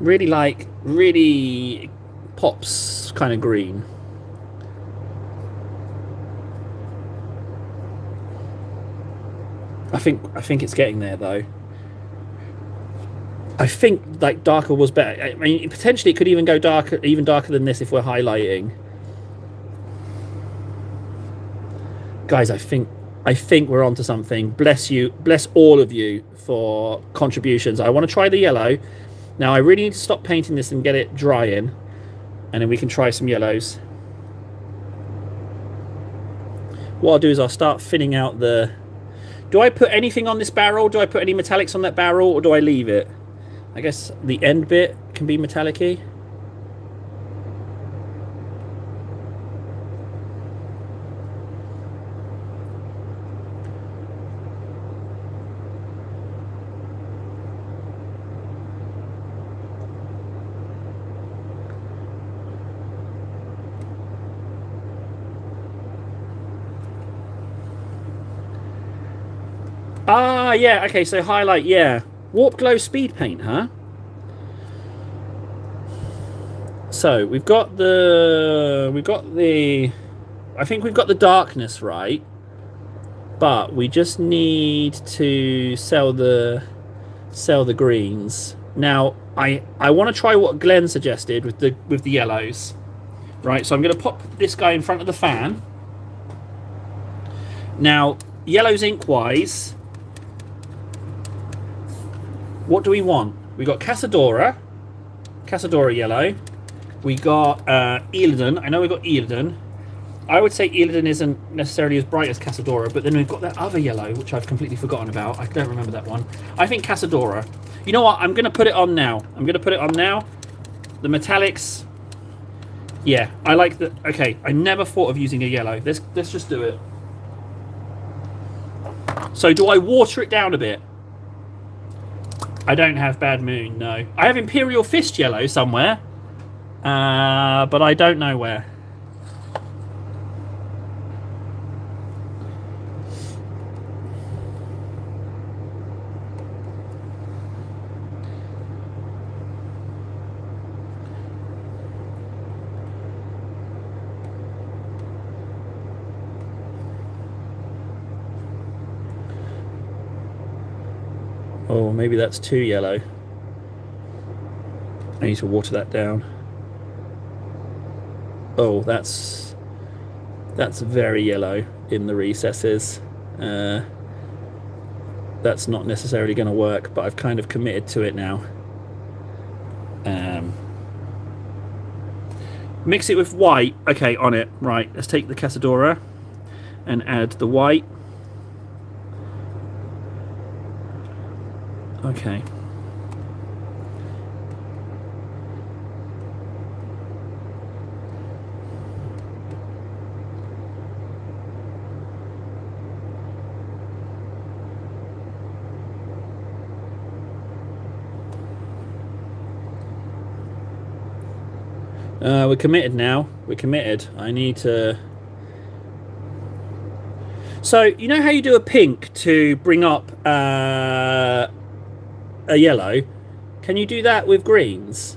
S1: Really pops kind of green. I think it's getting there though. I think like darker was better. I mean, potentially it could even go darker, even darker than this if we're highlighting. Guys, I think we're onto something. Bless you, bless all of you for contributions. I want to try the yellow. Now I really need to stop painting this and get it drying, and then we can try some yellows. What I'll do is I'll start thinning out the... Do I put anything on this barrel? Do I put any metallics on that barrel, or do I leave it? I guess the end bit can be metallic-y. Ah, yeah, okay, so highlight, yeah. Warp Glow Speed Paint, huh? So, we've got the... I think we've got the darkness right. But we just need to sell the greens. Now, I want to try what Glenn suggested with the yellows. Right, so I'm going to pop this guy in front of the fan. Now, yellows ink-wise... What do we want? We got Casadora yellow. We got Illidan. I know we got Illidan. I would say Illidan isn't necessarily as bright as Casadora, but then we've got that other yellow, which I've completely forgotten about. I don't remember that one. I think Casadora. You know what? I'm going to put it on now. The metallics. Yeah, I like the... Okay, I never thought of using a yellow. Let's just do it. So do I water it down a bit? I don't have Bad Moon, no. I have Imperial Fist yellow somewhere, but I don't know where. Oh, maybe that's too yellow. I need to water that down. Oh, that's very yellow in the recesses. That's not necessarily going to work, but I've kind of committed to it now. Mix it with white. Okay, on it. Right, let's take the Casadora and add the white. Okay. We're committed now. We're committed. I need to... So, you know how you do a pink to bring up a yellow? Can you do that with greens?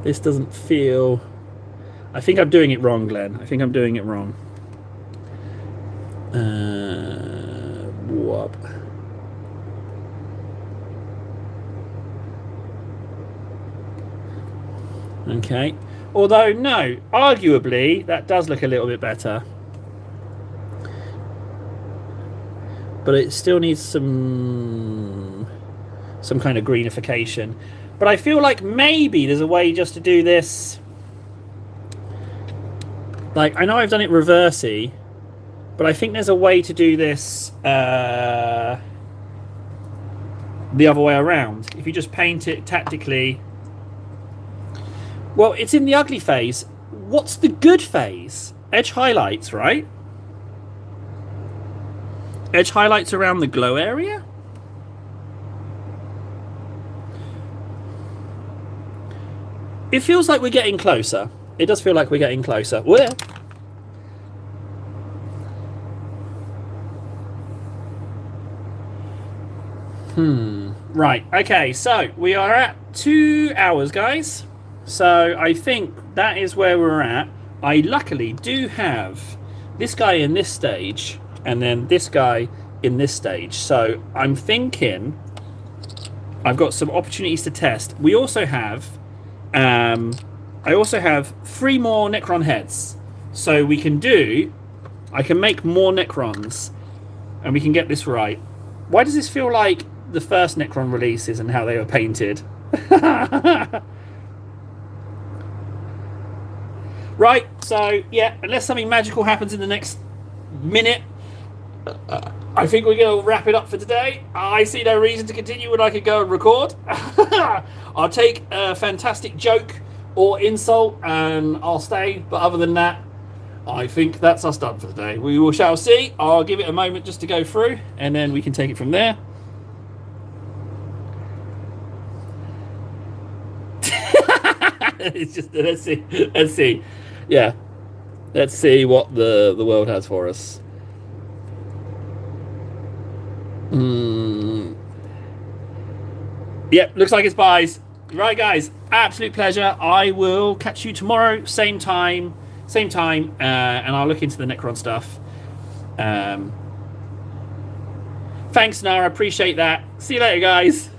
S1: This doesn't feel... I think I'm doing it wrong, Glenn. I think I'm doing it wrong. Whoop. Okay. Although, no, arguably, that does look a little bit better. But it still needs some kind of greenification. But I feel like maybe there's a way just to do this. Like, I know I've done it reversey, but I think there's a way to do this the other way around. If you just paint it tactically. Well, it's in the ugly phase. What's the good phase? Edge highlights, right? Edge highlights around the glow area? It feels like we're getting closer. It does feel like we're getting closer. Where? Right. Okay, so we are at 2 hours, guys. So I think that is where we're at. I luckily do have this guy in this stage and then this guy in this stage. So I'm thinking I've got some opportunities to test. We also have... I also have 3 more Necron heads. So we can do... I can make more Necrons. And we can get this right. Why does this feel like the first Necron releases and how they were painted? Right, so, yeah, unless something magical happens in the next minute, I think we're going to wrap it up for today. I see no reason to continue when I could go and record. I'll take a fantastic joke or insult and I'll stay. But other than that, I think that's us done for today. We shall see. I'll give it a moment just to go through and then we can take it from there. It's just, let's see. Yeah. Let's see what the world has for us. Yep, looks like it's buys. Right, guys, absolute pleasure. I will catch you tomorrow, same time, and I'll look into the Necron stuff. Thanks, Nara. Appreciate that. See you later, guys.